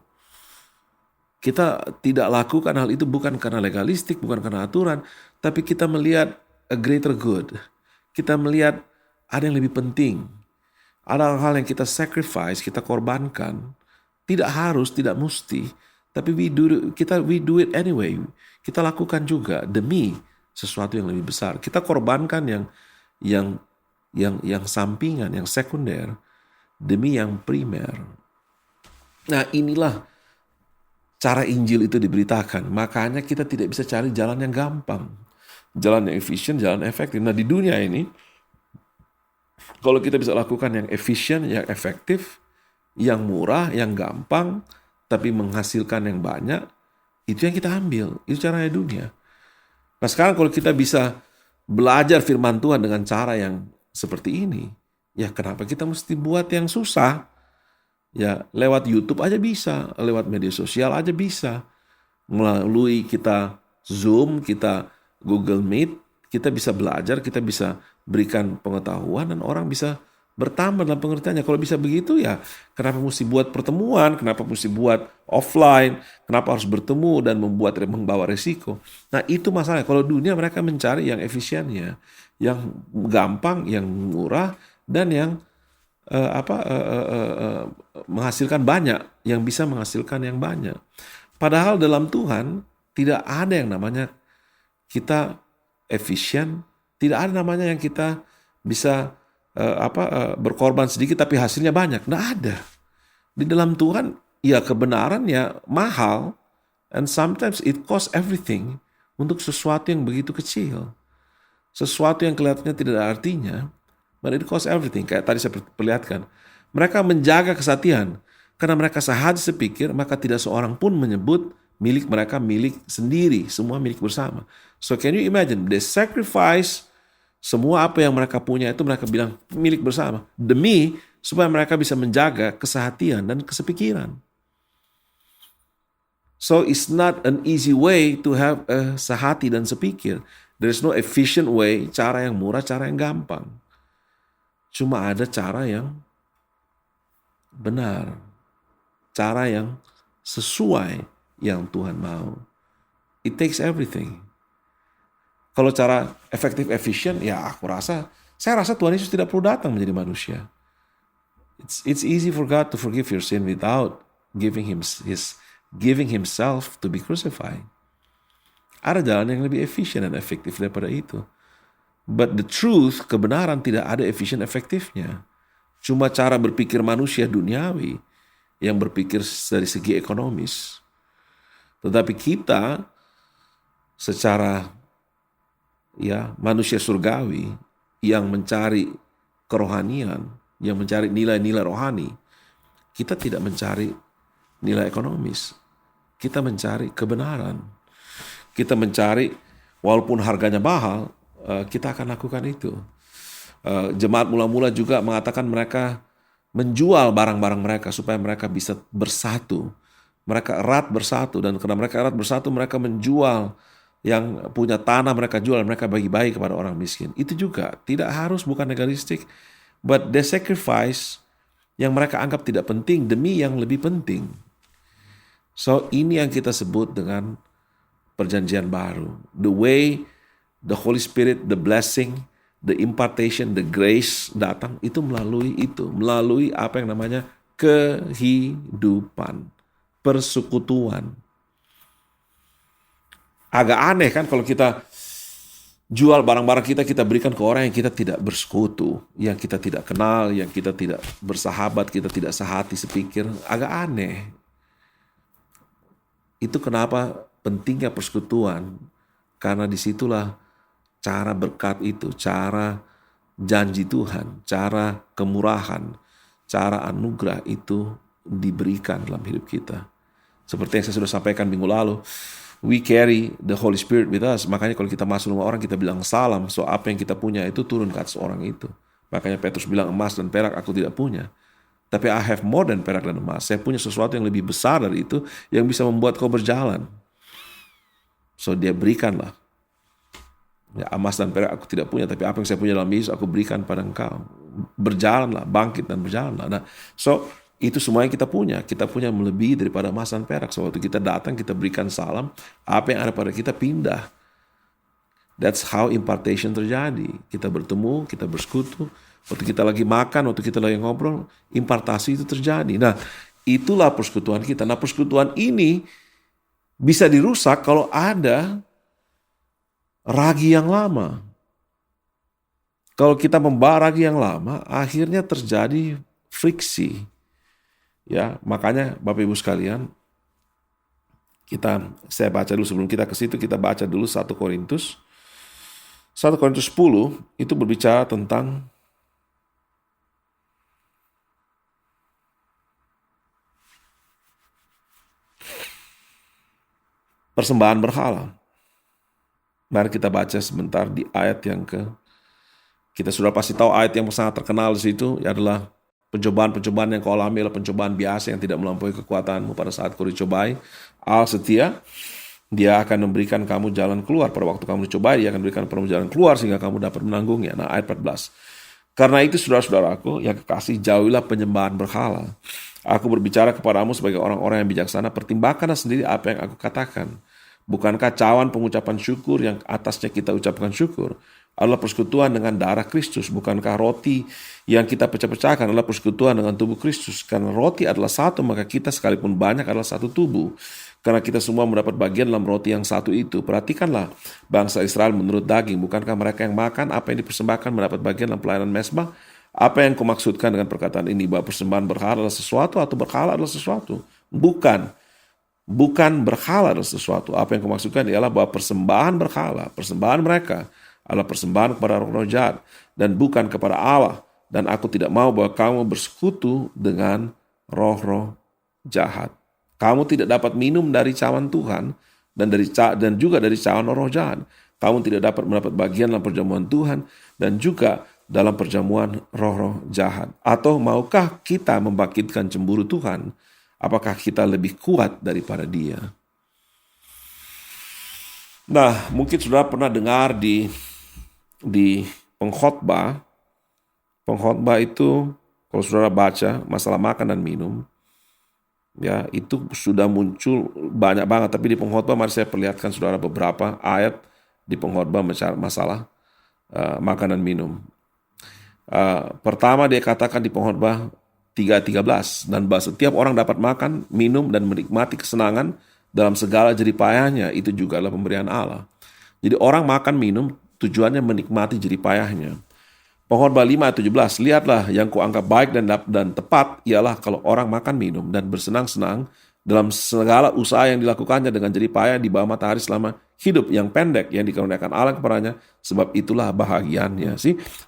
Kita tidak lakukan hal itu bukan karena legalistik, bukan karena aturan, tapi kita melihat a greater good. Kita melihat ada yang lebih penting. Ada hal yang kita sacrifice, kita korbankan. Tidak harus, tidak mesti, tapi we do it anyway. Kita lakukan juga demi sesuatu yang lebih besar. Kita korbankan yang sampingan, yang sekunder demi yang primer. Nah, inilah cara Injil itu diberitakan. Makanya kita tidak bisa cari jalan yang gampang, jalan yang efisien, jalan yang efektif. Nah, di dunia ini, kalau kita bisa lakukan yang efisien, yang efektif, yang murah, yang gampang, tapi menghasilkan yang banyak, itu yang kita ambil. Itu caranya dunia. Nah, sekarang kalau kita bisa belajar firman Tuhan dengan cara yang seperti ini, ya kenapa kita mesti buat yang susah? Ya, lewat YouTube aja bisa, lewat media sosial aja bisa. Melalui kita Zoom, kita Google Meet, kita bisa belajar, kita bisa berikan pengetahuan, dan orang bisa bertambah dalam pengertiannya. Kalau bisa begitu, ya kenapa mesti buat pertemuan, kenapa mesti buat offline, kenapa harus bertemu dan membawa resiko. Nah, itu masalahnya. Kalau dunia mereka mencari yang efisiennya, yang gampang, yang murah, dan yang menghasilkan banyak, yang bisa menghasilkan yang banyak. Padahal dalam Tuhan tidak ada yang namanya kita efisien, tidak ada namanya yang kita bisa berkorban sedikit tapi hasilnya banyak. Nggak ada. Di dalam Tuhan, ya kebenaran ya mahal, and sometimes it costs everything untuk sesuatu yang begitu kecil. Sesuatu yang kelihatannya tidak ada artinya, but it costs everything. Kayak tadi saya perlihatkan. Mereka menjaga kesatian. Karena mereka sehati sepikir, maka tidak seorang pun menyebut milik mereka milik sendiri. Semua milik bersama. So can you imagine? They sacrifice semua apa yang mereka punya itu mereka bilang milik bersama. Demi supaya mereka bisa menjaga kesehatian dan kesepikiran. So it's not an easy way to have a sehati dan sepikir. There's no efficient way, cara yang murah, cara yang gampang. Cuma ada cara yang benar. Cara yang sesuai yang Tuhan mau. It takes everything. Kalau cara efektif, efisien, ya saya rasa Tuhan Yesus tidak perlu datang menjadi manusia. It's easy for God to forgive your sin without giving himself to be crucified. Ada jalan yang lebih efisien dan efektif daripada itu. But the truth, kebenaran tidak ada efisien efektifnya. Cuma cara berpikir manusia duniawi yang berpikir dari segi ekonomis. Tetapi kita secara manusia surgawi yang mencari kerohanian, yang mencari nilai-nilai rohani, kita tidak mencari nilai ekonomis. Kita mencari kebenaran. Kita mencari, walaupun harganya mahal, kita akan lakukan itu. Jemaat mula-mula juga mengatakan mereka menjual barang-barang mereka supaya mereka bisa bersatu. Mereka erat bersatu, dan karena mereka erat bersatu, mereka menjual yang punya tanah, mereka jual, mereka bagi-bagi kepada orang miskin. Itu juga tidak harus, bukan legalistik, but they sacrifice yang mereka anggap tidak penting demi yang lebih penting. So ini yang kita sebut dengan perjanjian baru. The way the Holy Spirit, the blessing, the impartation, the grace datang itu melalui apa yang namanya kehidupan, persekutuan. Agak aneh kan kalau kita jual barang-barang kita, kita berikan ke orang yang kita tidak bersekutu, yang kita tidak kenal, yang kita tidak bersahabat, kita tidak sehati sepikir. Agak aneh. Itu kenapa pentingnya persekutuan. Karena disitulah cara berkat itu, cara janji Tuhan, cara kemurahan, cara anugerah itu diberikan dalam hidup kita. Seperti yang saya sudah sampaikan minggu lalu, we carry the Holy Spirit with us. Makanya kalau kita masuk rumah orang, kita bilang salam. So apa yang kita punya itu turun ke atas orang itu. Makanya Petrus bilang, emas dan perak aku tidak punya, tapi I have more than perak dan emas. Saya punya sesuatu yang lebih besar dari itu, yang bisa membuat kau berjalan. So dia berikanlah. Ya, emas dan perak aku tidak punya, tapi apa yang saya punya dalam Yesus aku berikan pada engkau. Berjalanlah, bangkit dan berjalanlah. Nah, so itu semua yang kita punya. Kita punya melebihi daripada emas dan perak. So waktu kita datang, kita berikan salam, apa yang ada pada kita pindah. That's how impartation terjadi. Kita bertemu, kita bersekutu. Waktu kita lagi makan, waktu kita lagi ngobrol, impartasi itu terjadi. Nah, itulah persekutuan kita. Nah, persekutuan ini bisa dirusak kalau ada ragi yang lama. Kalau kita membawa ragi yang lama, akhirnya terjadi friksi. Ya, makanya Bapak Ibu sekalian, saya baca dulu sebelum kita ke situ, kita baca dulu 1 Korintus 10 itu berbicara tentang persembahan berhala. Mari kita baca sebentar di ayat yang kita sudah pasti tahu ayat yang sangat terkenal di situ adalah pencobaan-pencobaan yang kau alami adalah pencobaan biasa yang tidak melampaui kekuatanmu pada saat kau dicobai. Allah setia, dia akan memberikan kamu jalan keluar. Pada waktu kamu dicobai, dia akan memberikan kamu jalan keluar sehingga kamu dapat menanggungnya. Nah, ayat 14. Karena itu saudara-saudaraku yang kekasih, jauhilah penyembahan berhala. Aku berbicara kepadamu sebagai orang-orang yang bijaksana, pertimbangkanlah sendiri apa yang aku katakan. Bukankah cawan pengucapan syukur yang atasnya kita ucapkan syukur adalah persekutuan dengan darah Kristus? Bukankah roti yang kita pecah-pecahkan adalah persekutuan dengan tubuh Kristus? Karena roti adalah satu, maka kita sekalipun banyak adalah satu tubuh. Karena kita semua mendapat bagian dalam roti yang satu itu. Perhatikanlah bangsa Israel menurut daging. Bukankah mereka yang makan apa yang dipersembahkan mendapat bagian dalam pelayanan mezbah? Apa yang kau maksudkan dengan perkataan ini? Bahwa persembahan berhala adalah sesuatu atau berhala adalah sesuatu? Bukan berhala adalah sesuatu. Apa yang kau maksudkan ialah bahwa persembahan berhala, persembahan mereka adalah persembahan kepada roh-roh jahat dan bukan kepada Allah. Dan aku tidak mau bahwa kamu bersekutu dengan roh-roh jahat. Kamu tidak dapat minum dari cawan Tuhan dan juga dari cawan roh jahat. Kamu tidak dapat mendapat bagian dalam perjamuan Tuhan dan juga dalam perjamuan roh-roh jahat. Atau maukah kita membangkitkan cemburu Tuhan? Apakah kita lebih kuat daripada Dia? Nah, mungkin saudara pernah dengar di pengkhotbah. Pengkhotbah itu kalau saudara baca masalah makan dan minum, ya itu sudah muncul banyak banget. Tapi di pengkhotbah mari saya perlihatkan saudara beberapa ayat di pengkhotbah masalah makan dan minum. Pertama dia katakan di pengkhotbah 3:13, dan bahwa setiap orang dapat makan, minum, dan menikmati kesenangan dalam segala jeripayahnya, itu juga adalah pemberian Allah. Jadi orang makan, minum, tujuannya menikmati jeripayahnya. Pengkhotbah 5:17, lihatlah yang kuanggap baik dan tepat ialah kalau orang makan, minum, dan bersenang-senang dalam segala usaha yang dilakukannya dengan jeripayah di bawah matahari selama hidup yang pendek yang dikaruniakan Allah kepadanya, sebab itulah bahagiannya.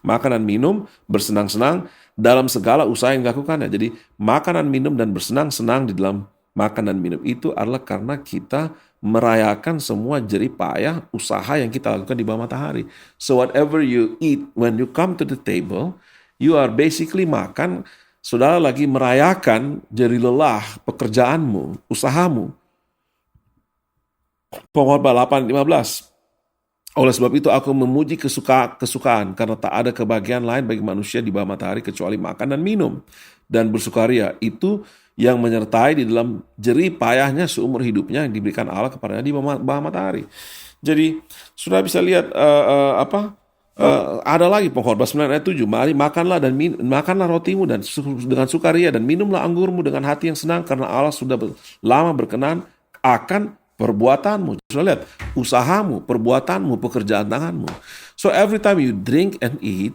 Makan dan minum, bersenang-senang dalam segala usaha yang dilakukannya. Jadi makanan, minum, dan bersenang-senang di dalam makan dan minum itu adalah karena kita merayakan semua jeripayah usaha yang kita lakukan di bawah matahari. So whatever you eat, when you come to the table, you are basically makan. Saudara lagi merayakan jerih lelah pekerjaanmu, usahamu. Pengkhotbah 8:15. Oleh sebab itu aku memuji kesukaan karena tak ada kebahagiaan lain bagi manusia di bawah matahari kecuali makan dan minum dan bersukaria. Itu yang menyertai di dalam jerih payahnya seumur hidupnya yang diberikan Allah kepadanya di bawah matahari. Jadi sudah bisa lihat ada lagi pengkhotbah 9:7. Mari makanlah makanlah rotimu dan dengan sukaria dan minumlah anggurmu dengan hati yang senang karena Allah sudah lama berkenan akan perbuatanmu. Sudah lihat, usahamu, perbuatanmu, pekerjaan tanganmu. So every time you drink and eat,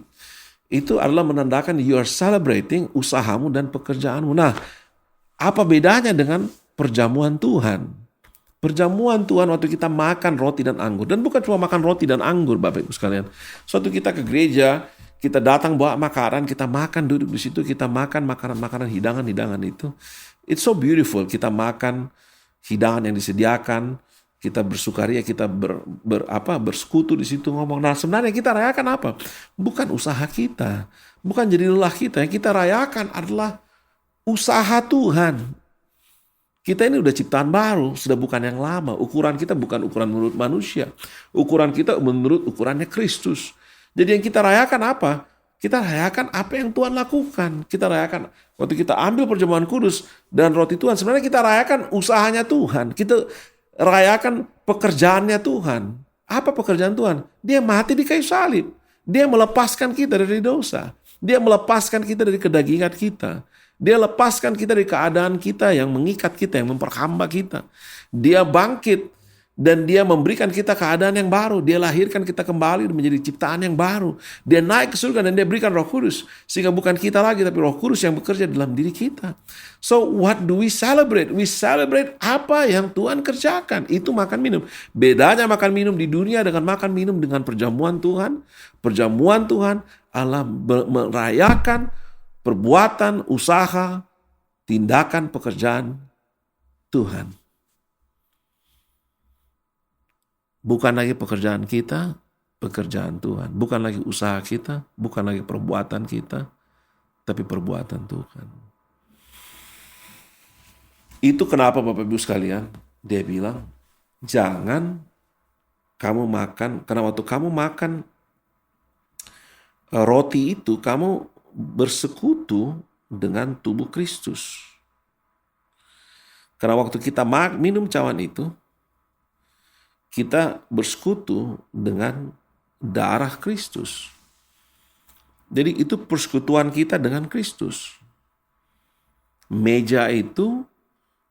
itu adalah menandakan you are celebrating usahamu dan pekerjaanmu. Nah, apa bedanya dengan perjamuan Tuhan? Perjamuan Tuhan waktu kita makan roti dan anggur. Dan bukan cuma makan roti dan anggur, Bapak Ibu sekalian. Suatu kita ke gereja, kita datang bawa makanan, kita makan, duduk di situ, kita makan makanan-makanan, hidangan-hidangan itu. It's so beautiful. Kita makan hidangan yang disediakan, kita bersukaria, kita bersekutu di situ ngomong. Nah, sebenarnya kita rayakan apa? Bukan usaha kita, bukan jadi lelah kita. Yang kita rayakan adalah usaha Tuhan. Kita ini udah ciptaan baru, sudah bukan yang lama. Ukuran kita bukan ukuran menurut manusia. Ukuran kita menurut ukurannya Kristus. Jadi yang kita rayakan apa? Kita rayakan apa yang Tuhan lakukan. Kita rayakan waktu kita ambil perjamuan kudus dan roti Tuhan. Sebenarnya kita rayakan usahanya Tuhan. Kita rayakan pekerjaannya Tuhan. Apa pekerjaan Tuhan? Dia mati di kayu salib. Dia melepaskan kita dari dosa. Dia melepaskan kita dari kedagingan kita. Dia lepaskan kita dari keadaan kita yang mengikat kita, yang memperhamba kita. Dia bangkit dan dia memberikan kita keadaan yang baru. Dia lahirkan kita kembali menjadi ciptaan yang baru. Dia naik ke surga dan dia berikan Roh Kudus. Sehingga bukan kita lagi, tapi Roh Kudus yang bekerja dalam diri kita. So what do we celebrate? We celebrate apa yang Tuhan kerjakan. Itu makan minum. Bedanya makan minum di dunia dengan makan minum dengan perjamuan Tuhan. Perjamuan Tuhan adalah merayakan perbuatan, usaha, tindakan, pekerjaan Tuhan. Bukan lagi pekerjaan kita, pekerjaan Tuhan. Bukan lagi usaha kita, bukan lagi perbuatan kita, tapi perbuatan Tuhan. Itu kenapa Bapak Ibu sekalian, dia bilang, jangan kamu makan, karena waktu kamu makan roti itu, kamu bersekutu dengan tubuh Kristus. Karena waktu kita minum cawan itu, kita bersekutu dengan darah Kristus. Jadi itu persekutuan kita dengan Kristus. Meja itu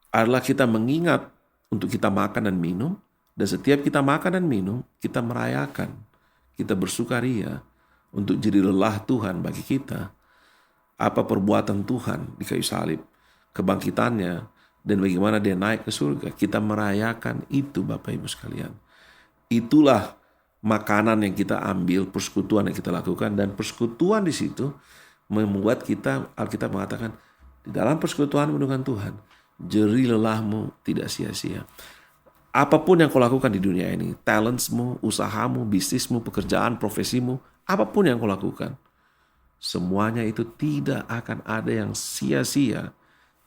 adalah kita mengingat untuk kita makan dan minum, dan setiap kita makan dan minum, kita merayakan, kita bersukaria untuk jadi lelah Tuhan bagi kita. Apa perbuatan Tuhan di kayu salib, kebangkitannya, dan bagaimana dia naik ke surga. Kita merayakan itu Bapak Ibu sekalian. Itulah makanan yang kita ambil, persekutuan yang kita lakukan. Dan persekutuan di situ membuat kita, Alkitab mengatakan, di dalam persekutuanmu dengan Tuhan, jerih lelahmu tidak sia-sia. Apapun yang kau lakukan di dunia ini, talentsmu, usahamu, bisnismu, pekerjaan, profesimu, apapun yang kau lakukan, semuanya itu tidak akan ada yang sia-sia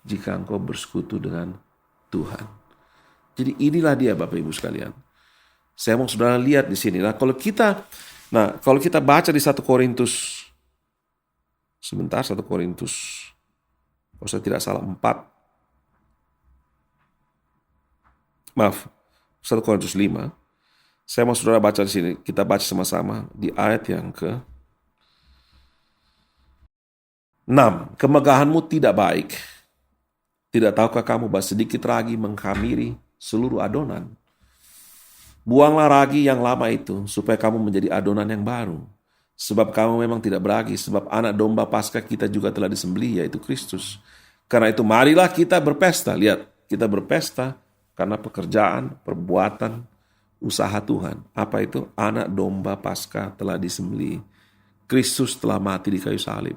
jika engkau bersekutu dengan Tuhan. Jadi inilah dia Bapak Ibu sekalian. Saya mau saudara lihat di sini. Nah, kalau kita baca di 1 Korintus, sebentar, 1 Korintus, kalau saya tidak salah 4. Maaf, 1 Korintus 5. Saya mau saudara baca di sini. Kita baca sama-sama di ayat yang ke-6. Kemegahanmu tidak baik. Tidak tahukah kamu bahwa sedikit ragi menghamiri seluruh adonan? Buanglah ragi yang lama itu, supaya kamu menjadi adonan yang baru. Sebab kamu memang tidak beragi, sebab anak domba Paskah kita juga telah disembelih, yaitu Kristus. Karena itu marilah kita berpesta. Lihat, kita berpesta karena pekerjaan, perbuatan, usaha Tuhan. Apa itu? Anak domba Paskah telah disembelih. Kristus telah mati di kayu salib.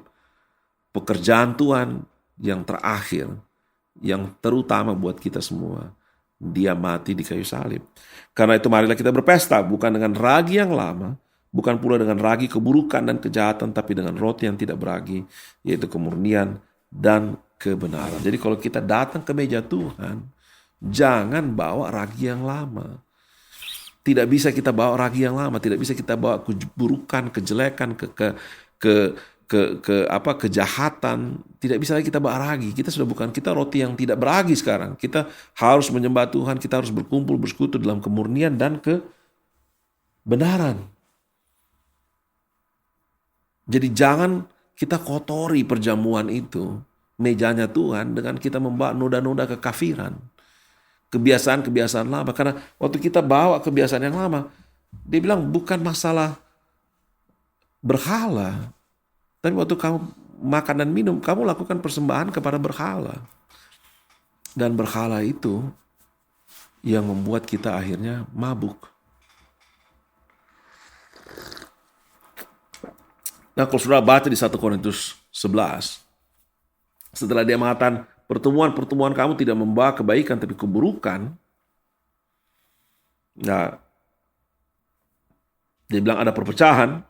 Pekerjaan Tuhan yang terakhir, yang terutama buat kita semua, dia mati di kayu salib. Karena itu marilah kita berpesta, bukan dengan ragi yang lama, bukan pula dengan ragi keburukan dan kejahatan, tapi dengan roti yang tidak beragi, yaitu kemurnian dan kebenaran. Jadi kalau kita datang ke meja Tuhan, jangan bawa ragi yang lama. Tidak bisa kita bawa ragi yang lama, tidak bisa kita bawa keburukan, kejelekan, kejahatan. Tidak bisa lagi kita bawa ragi. Kita sudah bukan, kita roti yang tidak beragi sekarang. Kita harus menyembah Tuhan, kita harus berkumpul, bersekutu dalam kemurnian dan kebenaran. Jadi jangan kita kotori perjamuan itu, mejanya Tuhan, dengan kita membawa noda-noda kekafiran. kebiasaan-kebiasaan lama. Karena waktu kita bawa kebiasaan yang lama, dia bilang bukan masalah berhala, tapi waktu kamu makan dan minum, kamu lakukan persembahan kepada berhala. Dan berhala itu yang membuat kita akhirnya mabuk. Nah, kalau saudara baca di 1 Korintus 11, setelah dia mengatakan pertemuan-pertemuan kamu tidak membawa kebaikan tapi keburukan, nah, dia bilang ada perpecahan.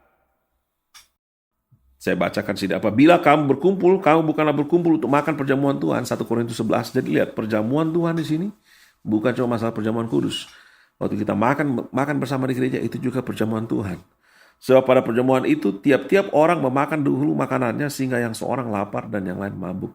Saya bacakan sini. Apabila kamu berkumpul, kamu bukanlah berkumpul untuk makan perjamuan Tuhan. 1 Korintus 11. Jadi lihat, perjamuan Tuhan di sini bukan cuma masalah perjamuan kudus. Waktu kita makan bersama di gereja, itu juga perjamuan Tuhan. Sebab pada perjamuan itu, tiap-tiap orang memakan dulu makanannya, sehingga yang seorang lapar dan yang lain mabuk.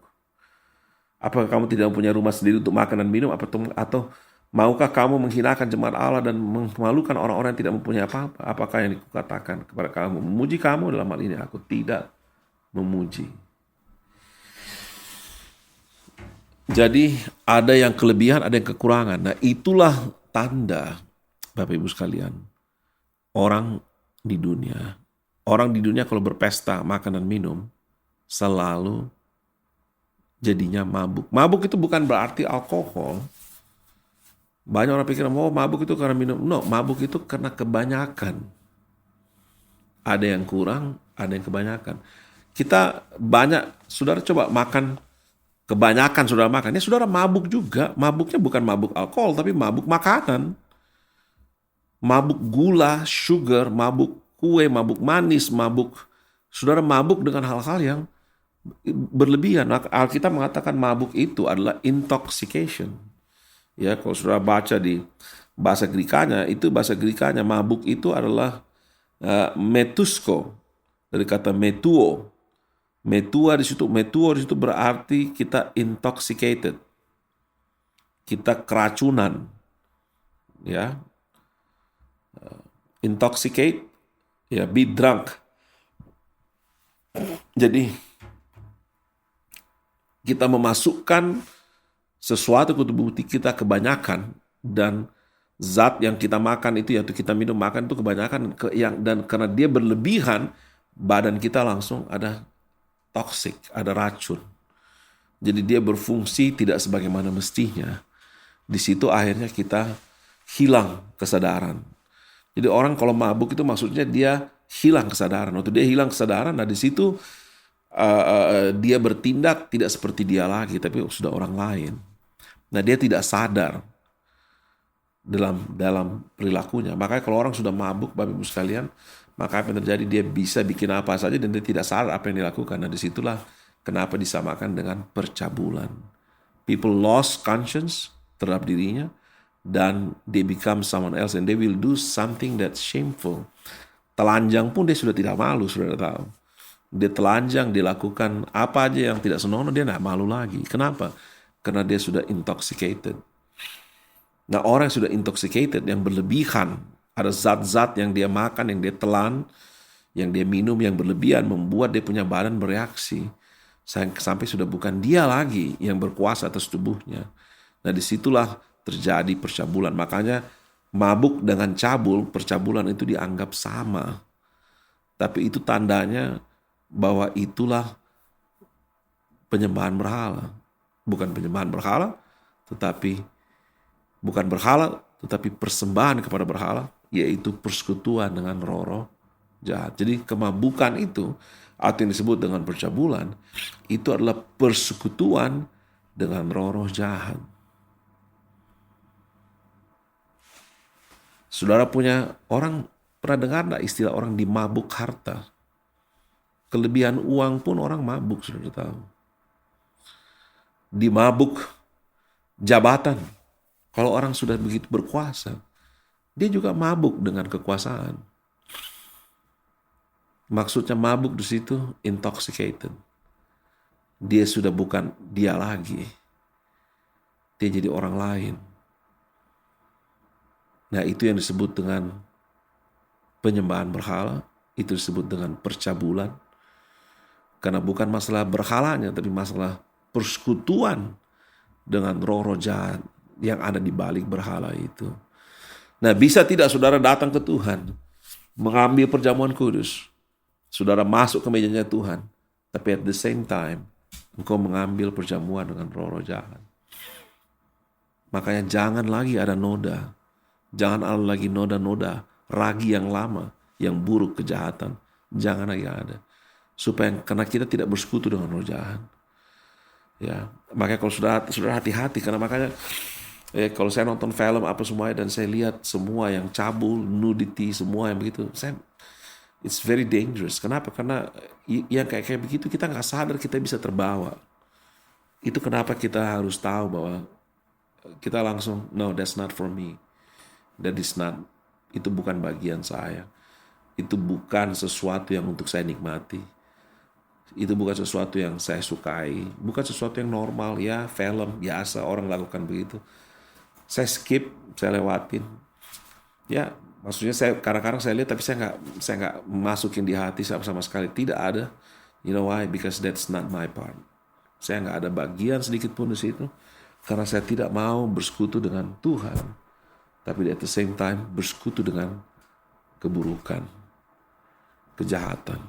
Apakah kamu tidak mempunyai rumah sendiri untuk makan dan minum? Atau maukah kamu menghinakan jemaat Allah dan memalukan orang-orang yang tidak mempunyai apa-apa? Apakah yang dikatakan kepada kamu? Memuji kamu dalam hal ini, aku tidak memuji. Jadi ada yang kelebihan, ada yang kekurangan. Nah, itulah tanda, Bapak Ibu sekalian, orang di dunia. Orang di dunia kalau berpesta, makan dan minum, selalu jadinya mabuk. Mabuk itu bukan berarti alkohol. Banyak orang pikir, oh mabuk itu karena minum. No, mabuk itu karena kebanyakan. Ada yang kurang, ada yang kebanyakan. Kita banyak, saudara coba makan, kebanyakan saudara makan, ya saudara mabuk juga. Mabuknya bukan mabuk alkohol, tapi mabuk makanan. Mabuk gula, sugar, mabuk kue, mabuk manis, saudara mabuk dengan hal-hal yang berlebihan. Alkitab mengatakan mabuk itu adalah intoxication. Ya, kalau saudara baca di bahasa Grekanya, mabuk itu adalah metusko, dari kata metuo. Metuo di situ berarti kita intoxicated, kita keracunan, ya, intoxicate, ya, be drunk. Jadi kita memasukkan sesuatu ke tubuh kita kebanyakan, dan zat yang kita makan itu, yaitu kita minum makan itu kebanyakan, dan karena dia berlebihan, badan kita langsung ada toksik, ada racun. Jadi dia berfungsi tidak sebagaimana mestinya. Di situ akhirnya kita hilang kesadaran. Jadi orang kalau mabuk itu maksudnya dia hilang kesadaran. Waktu dia hilang kesadaran, nah di situ dia bertindak tidak seperti dia lagi, tapi sudah orang lain. Nah, dia tidak sadar dalam perilakunya. Makanya kalau orang sudah mabuk, Bapak Ibu sekalian, maka apa yang terjadi, dia bisa bikin apa saja dan dia tidak sadar apa yang dilakukan. Nah, disitulah kenapa disamakan dengan percabulan. People lost conscience terhadap dirinya, dan they become someone else, and they will do something that's shameful. Telanjang pun dia sudah tidak malu, sudah tahu. Dia telanjang, dia lakukan apa aja yang tidak senonoh, dia tidak malu lagi. Kenapa? Karena dia sudah intoxicated. Nah, orang yang sudah intoxicated, yang berlebihan, ada zat-zat yang dia makan, yang dia telan, yang dia minum, yang berlebihan, membuat dia punya badan bereaksi. Sampai sudah bukan dia lagi yang berkuasa atas tubuhnya. Nah, disitulah terjadi percabulan. Makanya mabuk dengan cabul, percabulan itu dianggap sama. Tapi itu tandanya bahwa itulah penyembahan berhala. Bukan penyembahan berhala, tetapi persembahan kepada berhala, yaitu persekutuan dengan roh-roh jahat. Jadi kemabukan itu, atau yang disebut dengan percabulan, itu adalah persekutuan dengan roh-roh jahat. Saudara pernah dengar enggak istilah orang dimabuk harta? Kelebihan uang pun orang mabuk, saudara tahu. Dimabuk jabatan. Kalau orang sudah begitu berkuasa, dia juga mabuk dengan kekuasaan. Maksudnya mabuk di situ intoxicated. Dia sudah bukan dia lagi. Dia jadi orang lain. Nah, itu yang disebut dengan penyembahan berhala, itu disebut dengan percabulan. Karena bukan masalah berhalanya, tapi masalah persekutuan dengan roh-roh jahat yang ada di balik berhala itu. Nah, bisa tidak saudara datang ke Tuhan, mengambil perjamuan kudus, saudara masuk ke mejanya Tuhan, tapi at the same time, engkau mengambil perjamuan dengan roh-roh jahat. Makanya jangan lagi ada noda. Jangan ada lagi noda-noda ragi yang lama, yang buruk, kejahatan. Jangan lagi ada. Karena kita tidak bersekutu dengan roh jahat. Ya, makanya kalau saudara hati-hati, karena makanya kalau saya nonton film apa semuanya dan saya lihat semua yang cabul, nudity, semua yang begitu, it's very dangerous. Kenapa? Karena yang kayak begitu kita nggak sadar kita bisa terbawa. Itu kenapa kita harus tahu bahwa kita langsung, no, that's not for me. Itu bukan bagian saya. Itu bukan sesuatu yang untuk saya nikmati. Itu bukan sesuatu yang saya sukai. Bukan sesuatu yang normal, ya film biasa orang lakukan begitu. Saya skip, saya lewatin. Ya, maksudnya saya kadang-kadang saya lihat tapi saya nggak masukin di hati sama sekali. Tidak ada. You know why? Because that's not my part. Saya nggak ada bagian sedikit pun di situ. Karena saya tidak mau bersekutu dengan Tuhan. Tapi at the same time bersekutu dengan keburukan, kejahatan.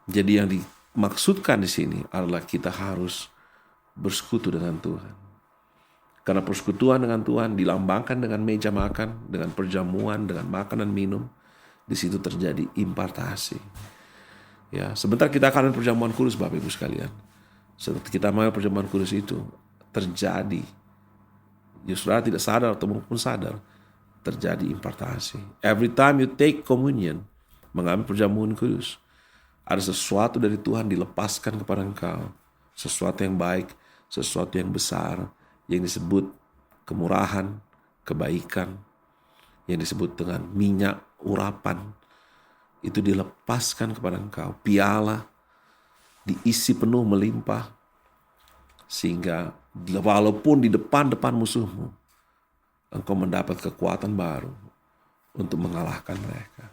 Jadi yang dimaksudkan di sini adalah kita harus bersekutu dengan Tuhan. Karena persekutuan dengan Tuhan dilambangkan dengan meja makan, dengan perjamuan, dengan makan dan minum. Di situ terjadi impartasi. Ya, sebentar kita akan perjamuan kudus, Bapak Ibu sekalian. Setelah kita mengambil perjamuan kudus itu terjadi, ya saudara tidak sadar atau mungkin sadar, terjadi impartasi. Every time you take communion, mengambil perjamuan kudus, ada sesuatu dari Tuhan dilepaskan kepada engkau. Sesuatu yang baik, sesuatu yang besar, yang disebut kemurahan, kebaikan, yang disebut dengan minyak urapan, itu dilepaskan kepada engkau. Piala diisi penuh melimpah, sehingga walaupun di depan musuhmu, engkau mendapat kekuatan baru untuk mengalahkan mereka.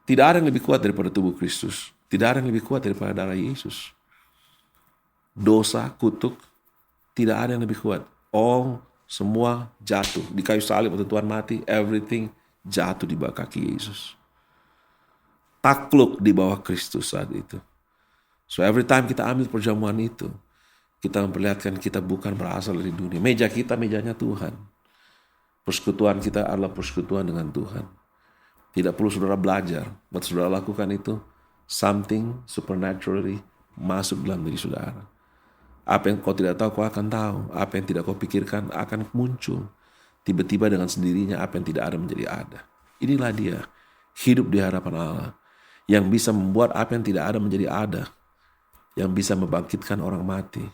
Tidak ada yang lebih kuat daripada tubuh Kristus. Tidak ada yang lebih kuat daripada darah Yesus. Dosa, kutuk, tidak ada yang lebih kuat. Semua jatuh. Di kayu salib waktu Tuhan mati, everything jatuh di bawah kaki Yesus. Takluk di bawah Kristus saat itu. So every time kita ambil perjamuan itu, kita memperlihatkan kita bukan berasal dari dunia. Meja kita, mejanya Tuhan. Persekutuan kita adalah persekutuan dengan Tuhan. Tidak perlu saudara belajar. Buat saudara lakukan itu, something supernaturally masuk dalam diri saudara. Apa yang kau tidak tahu, kau akan tahu. Apa yang tidak kau pikirkan akan muncul. Tiba-tiba dengan sendirinya apa yang tidak ada menjadi ada. Inilah dia, hidup di hadapan Allah. Yang bisa membuat apa yang tidak ada menjadi ada. Yang bisa membangkitkan orang mati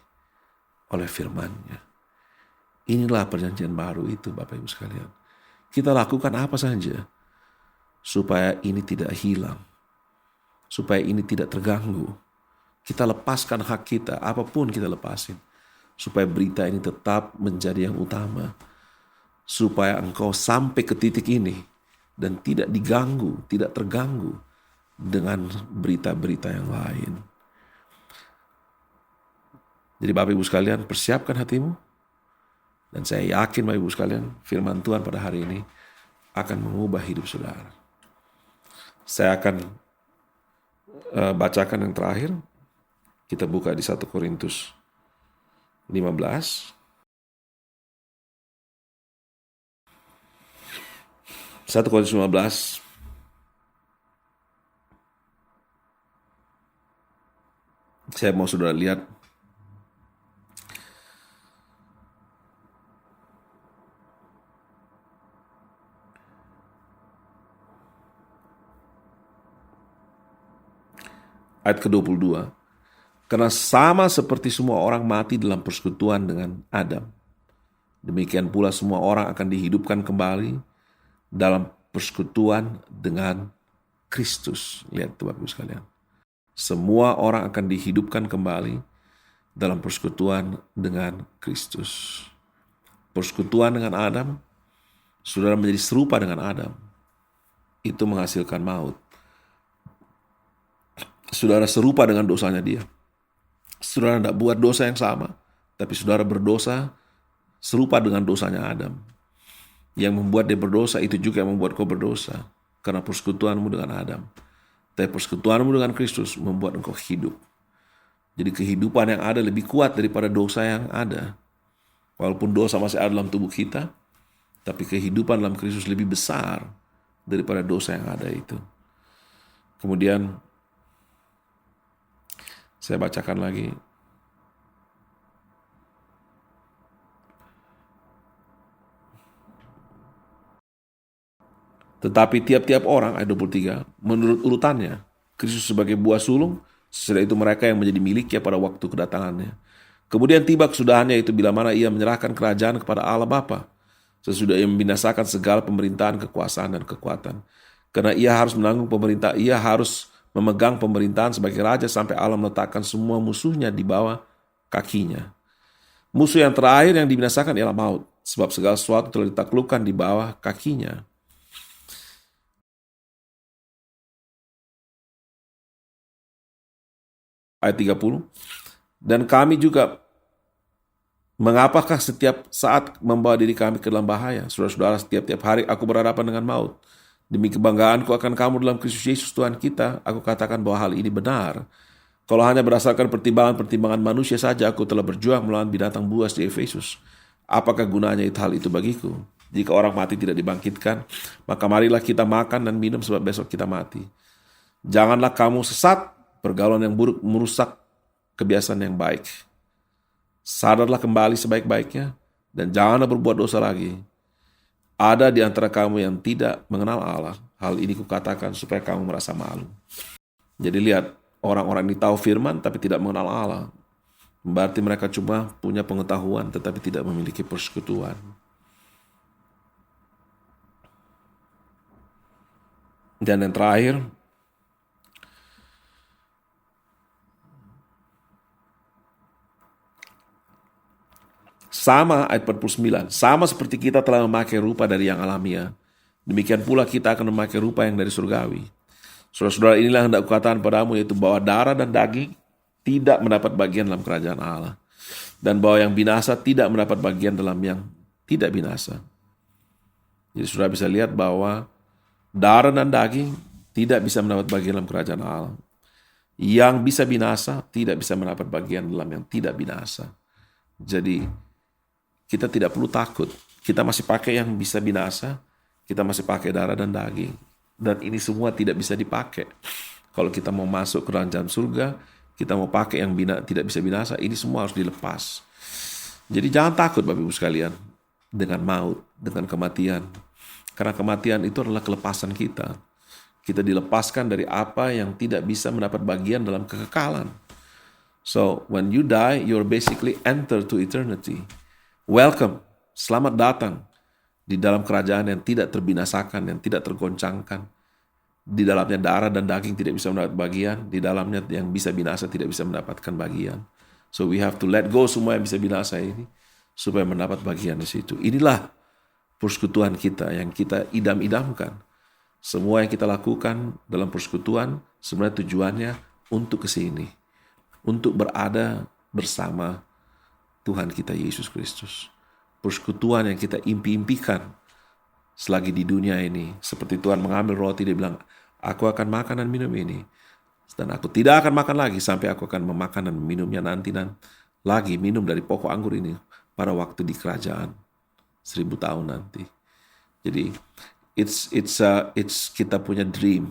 oleh firman-Nya. Inilah perjanjian baru itu, Bapak Ibu sekalian. Kita lakukan apa saja supaya ini tidak hilang, supaya ini tidak terganggu. Kita lepaskan hak kita, apapun kita lepasin, supaya berita ini tetap menjadi yang utama, supaya engkau sampai ke titik ini dan tidak diganggu, tidak terganggu dengan berita-berita yang lain. Jadi Bapak Ibu sekalian, persiapkan hatimu. Dan saya yakin Bapak Ibu sekalian, firman Tuhan pada hari ini akan mengubah hidup saudara. Saya akan bacakan yang terakhir. Kita buka di 1 Korintus 15. 1 Korintus 15. Saya mau saudara lihat ayat ke-22. Karena sama seperti semua orang mati dalam persekutuan dengan Adam, demikian pula semua orang akan dihidupkan kembali dalam persekutuan dengan Kristus. Lihat Bapak Ibu sekalian. Semua orang akan dihidupkan kembali dalam persekutuan dengan Kristus. Persekutuan dengan Adam, saudara menjadi serupa dengan Adam, itu menghasilkan maut. Saudara serupa dengan dosanya dia. Saudara tidak buat dosa yang sama, tapi saudara berdosa serupa dengan dosanya Adam. Yang membuat dia berdosa itu juga yang membuat kau berdosa, karena persekutuanmu dengan Adam. Tapi persekutuanmu dengan Kristus membuat engkau hidup. Jadi kehidupan yang ada lebih kuat daripada dosa yang ada. Walaupun dosa masih ada dalam tubuh kita, tapi kehidupan dalam Kristus lebih besar daripada dosa yang ada itu. Kemudian saya bacakan lagi. Tetapi tiap-tiap orang, ayat 23, menurut urutannya, Kristus sebagai buah sulung, sesudah itu mereka yang menjadi miliknya pada waktu kedatangannya. Kemudian tiba kesudahannya itu bila mana ia menyerahkan kerajaan kepada Allah Bapa, sesudah ia membinasakan segala pemerintahan, kekuasaan, dan kekuatan. Karena ia harus menanggung pemerintah, ia harus memegang pemerintahan sebagai raja sampai Allah meletakkan semua musuhnya di bawah kakinya. Musuh yang terakhir yang dibinasakan ialah maut, sebab segala sesuatu telah ditaklukkan di bawah kakinya. Ayat 30. Dan kami juga, mengapakah setiap saat membawa diri kami ke dalam bahaya? Saudara-saudara, setiap hari aku berhadapan dengan maut. Demi kebanggaanku akan kamu dalam Kristus Yesus Tuhan kita, aku katakan bahwa hal ini benar. Kalau hanya berdasarkan pertimbangan-pertimbangan manusia saja, aku telah berjuang melawan binatang buas di Efesus. Apakah gunanya hal itu bagiku? Jika orang mati tidak dibangkitkan, maka marilah kita makan dan minum sebab besok kita mati. Janganlah kamu sesat. Pergaulan yang buruk merusak kebiasaan yang baik. Sadarlah kembali sebaik-baiknya dan janganlah berbuat dosa lagi. Ada di antara kamu yang tidak mengenal Allah. Hal ini kukatakan supaya kamu merasa malu. Jadi lihat, orang-orang ini tahu firman tapi tidak mengenal Allah. Berarti mereka cuma punya pengetahuan tetapi tidak memiliki persekutuan. Dan yang terakhir, sama ayat 49, sama seperti kita telah memakai rupa dari yang alamiah, demikian pula kita akan memakai rupa yang dari surgawi. Saudara-saudara, inilah yang hendak kukatakan padamu, yaitu bahwa darah dan daging tidak mendapat bagian dalam kerajaan Allah, dan bahwa yang binasa tidak mendapat bagian dalam yang tidak binasa. Jadi saudara bisa lihat bahwa darah dan daging tidak bisa mendapat bagian dalam kerajaan Allah. Yang bisa binasa tidak bisa mendapat bagian dalam yang tidak binasa. Jadi kita tidak perlu takut. Kita masih pakai yang bisa binasa. Kita masih pakai darah dan daging. Dan ini semua tidak bisa dipakai. Kalau kita mau masuk ke kerajaan surga, kita mau pakai yang tidak bisa binasa, ini semua harus dilepas. Jadi jangan takut Bapak Ibu sekalian dengan maut, dengan kematian. Karena kematian itu adalah kelepasan kita. Kita dilepaskan dari apa yang tidak bisa mendapat bagian dalam kekekalan. So, when you die, you're basically enter to eternity. Welcome, selamat datang di dalam kerajaan yang tidak terbinasakan, yang tidak tergoncangkan. Di dalamnya darah dan daging tidak bisa mendapat bagian, di dalamnya yang bisa binasa tidak bisa mendapatkan bagian. So we have to let go semua yang bisa binasa ini supaya mendapat bagian di situ. Inilah persekutuan kita yang kita idam-idamkan. Semua yang kita lakukan dalam persekutuan sebenarnya tujuannya untuk ke sini, untuk berada bersama Tuhan kita Yesus Kristus. Persekutuan yang kita impi-impikan selagi di dunia ini. Seperti Tuhan mengambil roti, dia bilang, aku akan makan dan minum ini. Dan aku tidak akan makan lagi sampai aku akan memakan dan minumnya nanti dan lagi minum dari pokok anggur ini pada waktu di kerajaan 1000 tahun nanti. Jadi it's kita punya dream.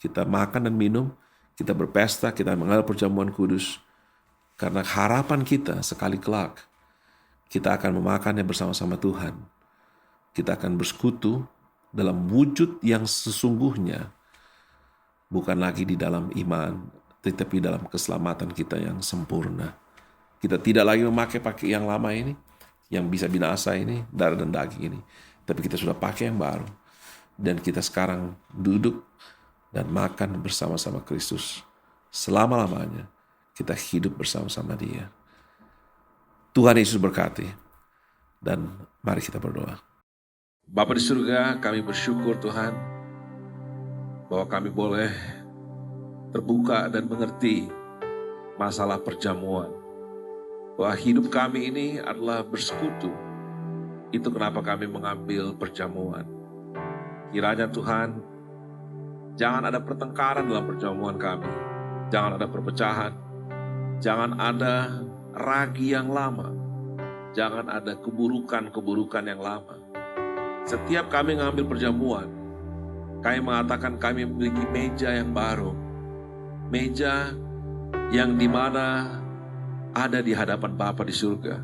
Kita makan dan minum, kita berpesta, kita mengalami perjamuan kudus. Karena harapan kita sekali kelak, kita akan memakannya bersama-sama Tuhan. Kita akan bersekutu dalam wujud yang sesungguhnya. Bukan lagi di dalam iman, tetapi dalam keselamatan kita yang sempurna. Kita tidak lagi memakai yang lama ini, yang bisa binasa ini, darah dan daging ini. Tapi kita sudah pakai yang baru. Dan kita sekarang duduk dan makan bersama-sama Kristus. Selama-lamanya. Kita hidup bersama-sama Dia. Tuhan Yesus berkati. Dan mari kita berdoa. Bapa di surga, kami bersyukur Tuhan bahwa kami boleh terbuka dan mengerti masalah perjamuan. Bahwa hidup kami ini adalah bersekutu Itu kenapa kami mengambil perjamuan. Kiranya Tuhan, jangan ada pertengkaran dalam perjamuan kami. Jangan ada perpecahan. Jangan ada ragi yang lama. Jangan ada keburukan-keburukan yang lama. Setiap kami mengambil perjamuan, kami mengatakan kami memiliki meja yang baru. Meja yang dimana ada di hadapan Bapa di surga.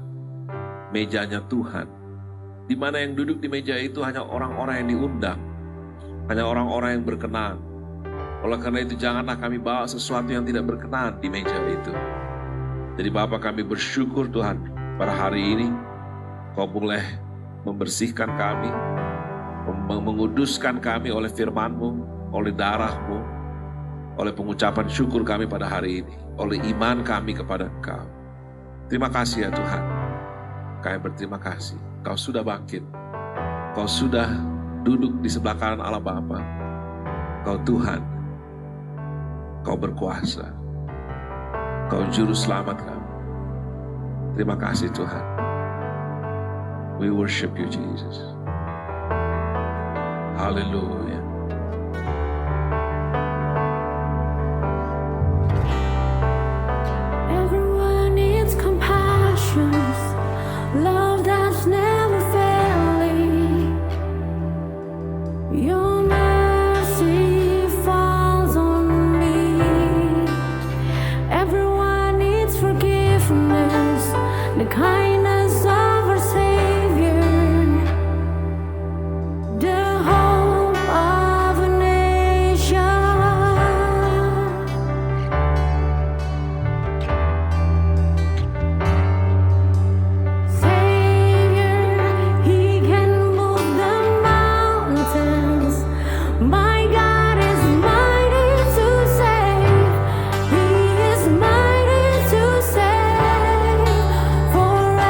Mejanya Tuhan. Di mana yang duduk di meja itu hanya orang-orang yang diundang. Hanya orang-orang yang berkenan. Oleh karena itu janganlah kami bawa sesuatu yang tidak berkenan di meja itu. Jadi Bapa, kami bersyukur Tuhan pada hari ini Kau boleh membersihkan kami, menguduskan kami oleh firman-Mu, oleh darah-Mu, oleh pengucapan syukur kami pada hari ini, oleh iman kami kepada Engkau. Terima kasih ya Tuhan. Kami berterima kasih. Kau sudah bangkit. Kau sudah duduk di sebelah kanan Allah Bapa. Kau Tuhan. Kau berkuasa. Kau juru selamat kami. Terima kasih Tuhan. We worship you Jesus. Hallelujah. Everyone needs compassion, love that's never failing. Your mercy falls on me. Everyone needs forgiveness, the kindness of our Savior, the hope of a nation. Savior, He can move the mountains. My God is mighty to save. He is mighty to save. Forever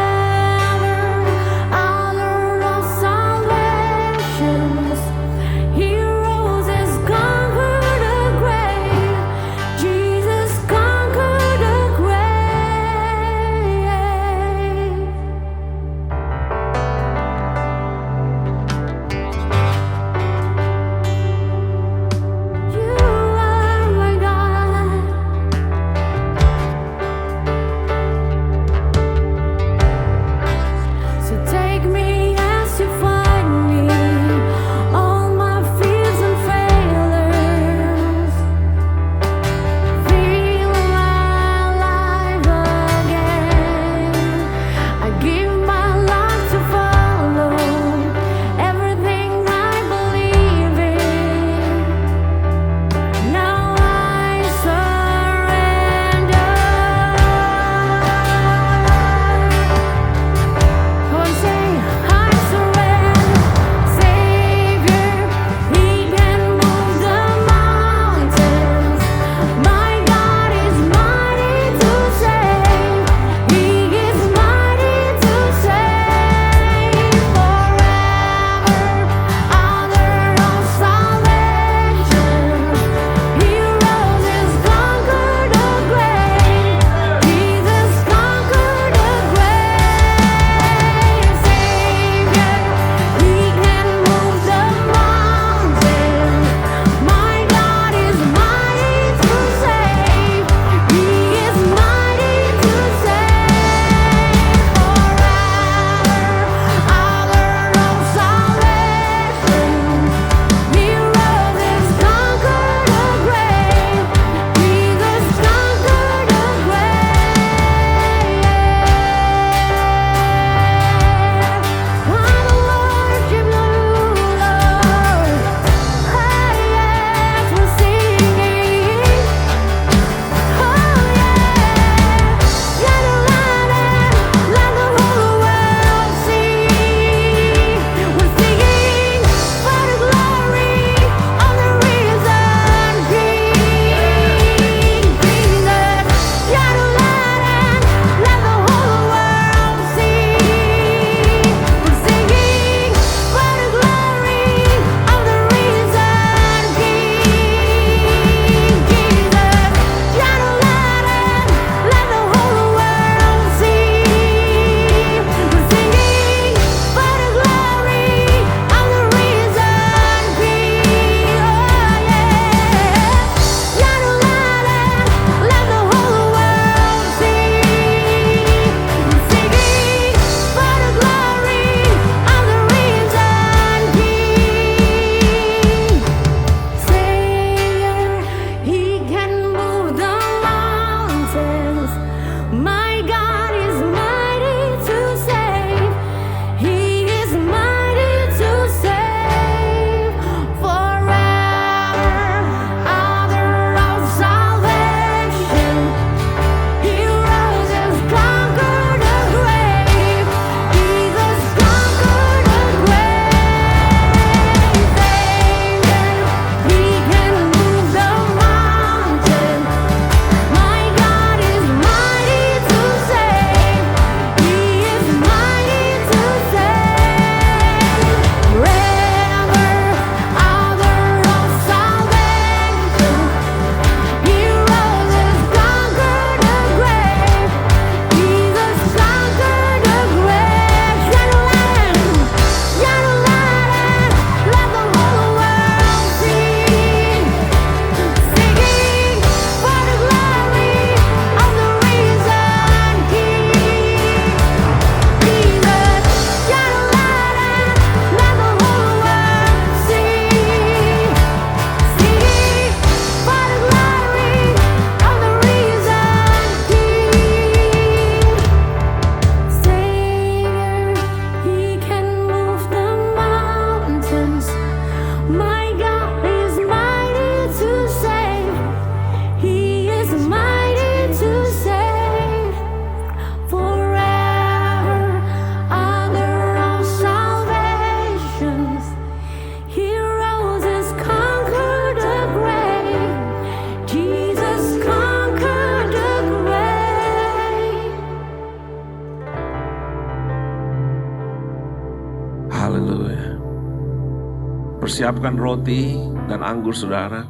mempersiapkan roti dan anggur saudara,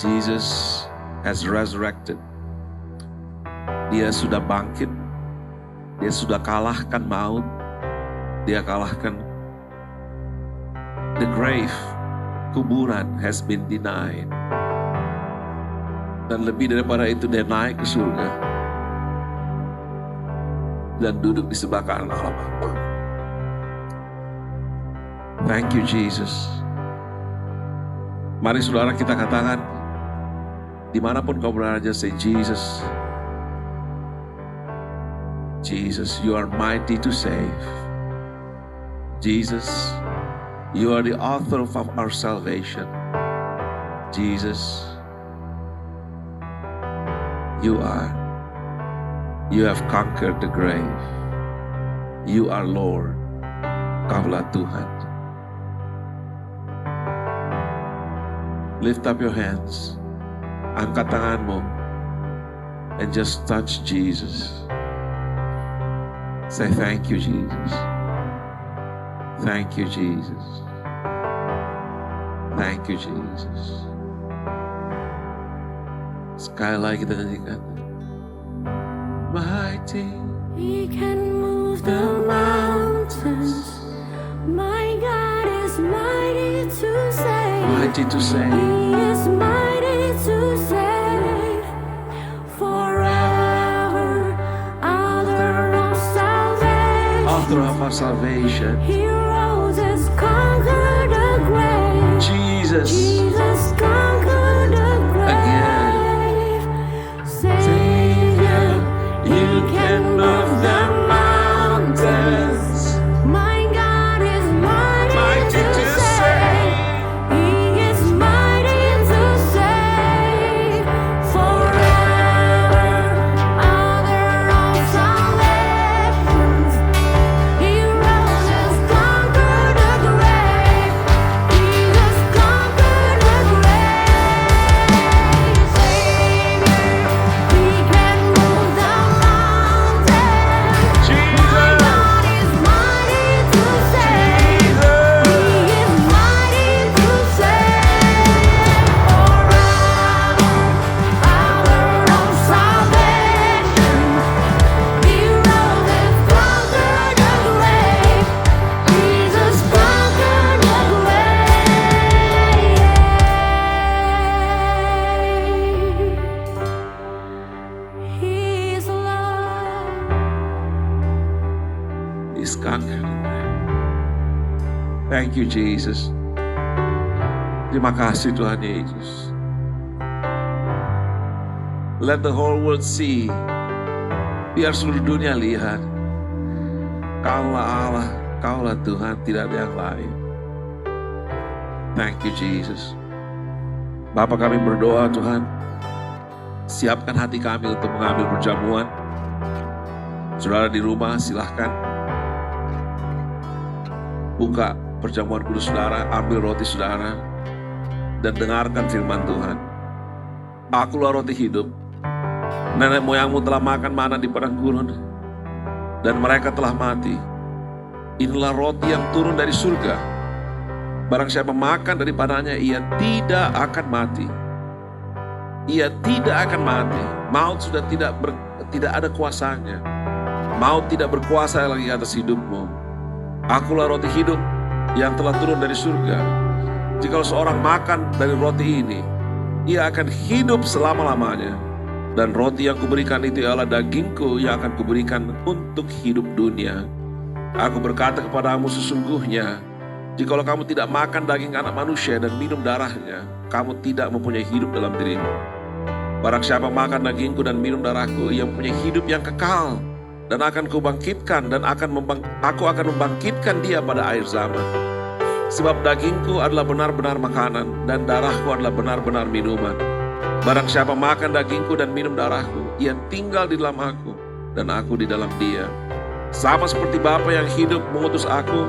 Jesus has resurrected. Dia sudah bangkit. Dia sudah kalahkan maut. Dia kalahkan the grave. Kuburan has been denied. Dan lebih daripada itu, dia naik ke surga dan duduk di sebelah kanan Allah Bapa. Thank you Jesus. Mari saudara kita katakan, dimanapun kau berada, say Jesus. Jesus, you are mighty to save. Jesus, you are the author of our salvation. Jesus, you have conquered the grave. You are Lord. Kaulah Tuhan. Lift up your hands. Angkat tanganmu and just touch Jesus. Say thank you Jesus. Thank you Jesus. Thank you Jesus. Sekali lagi kita nyanyikan. Mighty. He can move the mountains. My God is mighty to save. Mighty to save. He is mighty to save. Forever, author of salvation. Author of our salvation. He rose, has conquered the grave. Jesus. Jesus conquered the grave. Savior, you can move the mountains. My God is mighty to save. He is mighty to save. Forever, author of salvation. He rose, has conquered the grave. Jesus conquered the grave. Savior, He can move the mountains. My God is mighty to save. He is mighty to save. Forever, author of salvation. He rose, has conquered the grave. Jesus conquered the grave. He is love. He's conquered. Thank you Jesus. Terima kasih Tuhan Yesus. Let the whole world see. Biar seluruh dunia lihat. Kaulah Allah, Kaulah Tuhan, tidak ada yang lain. Thank you Jesus. Bapa, kami berdoa Tuhan, siapkan hati kami untuk mengambil perjamuan. Saudara di rumah silahkan buka perjamuan kudus saudara, ambil roti saudara, dan dengarkan firman Tuhan. Akulah roti hidup. Nenek moyangmu telah makan mana di padang gurun, dan mereka telah mati. Inilah roti yang turun dari surga. Barang siapa makan daripadanya, ia tidak akan mati. Ia tidak akan mati. Maut sudah tidak ada kuasanya. Maut tidak berkuasa lagi atas hidupmu. Akulah roti hidup yang telah turun dari surga. Jika seorang makan dari roti ini, ia akan hidup selama-lamanya. Dan roti yang kuberikan itu ialah dagingku yang akan kuberikan untuk hidup dunia. Aku berkata kepadamu sesungguhnya, jikalau kamu tidak makan daging anak manusia dan minum darahnya, kamu tidak mempunyai hidup dalam dirimu. Barang siapa makan dagingku dan minum darahku, ia mempunyai hidup yang kekal. Dan akan kubangkitkan dan aku akan membangkitkan dia pada akhir zaman. Sebab dagingku adalah benar-benar makanan dan darahku adalah benar-benar minuman. Barang siapa makan dagingku dan minum darahku, ia tinggal di dalam aku dan aku di dalam dia. Sama seperti Bapa yang hidup mengutus aku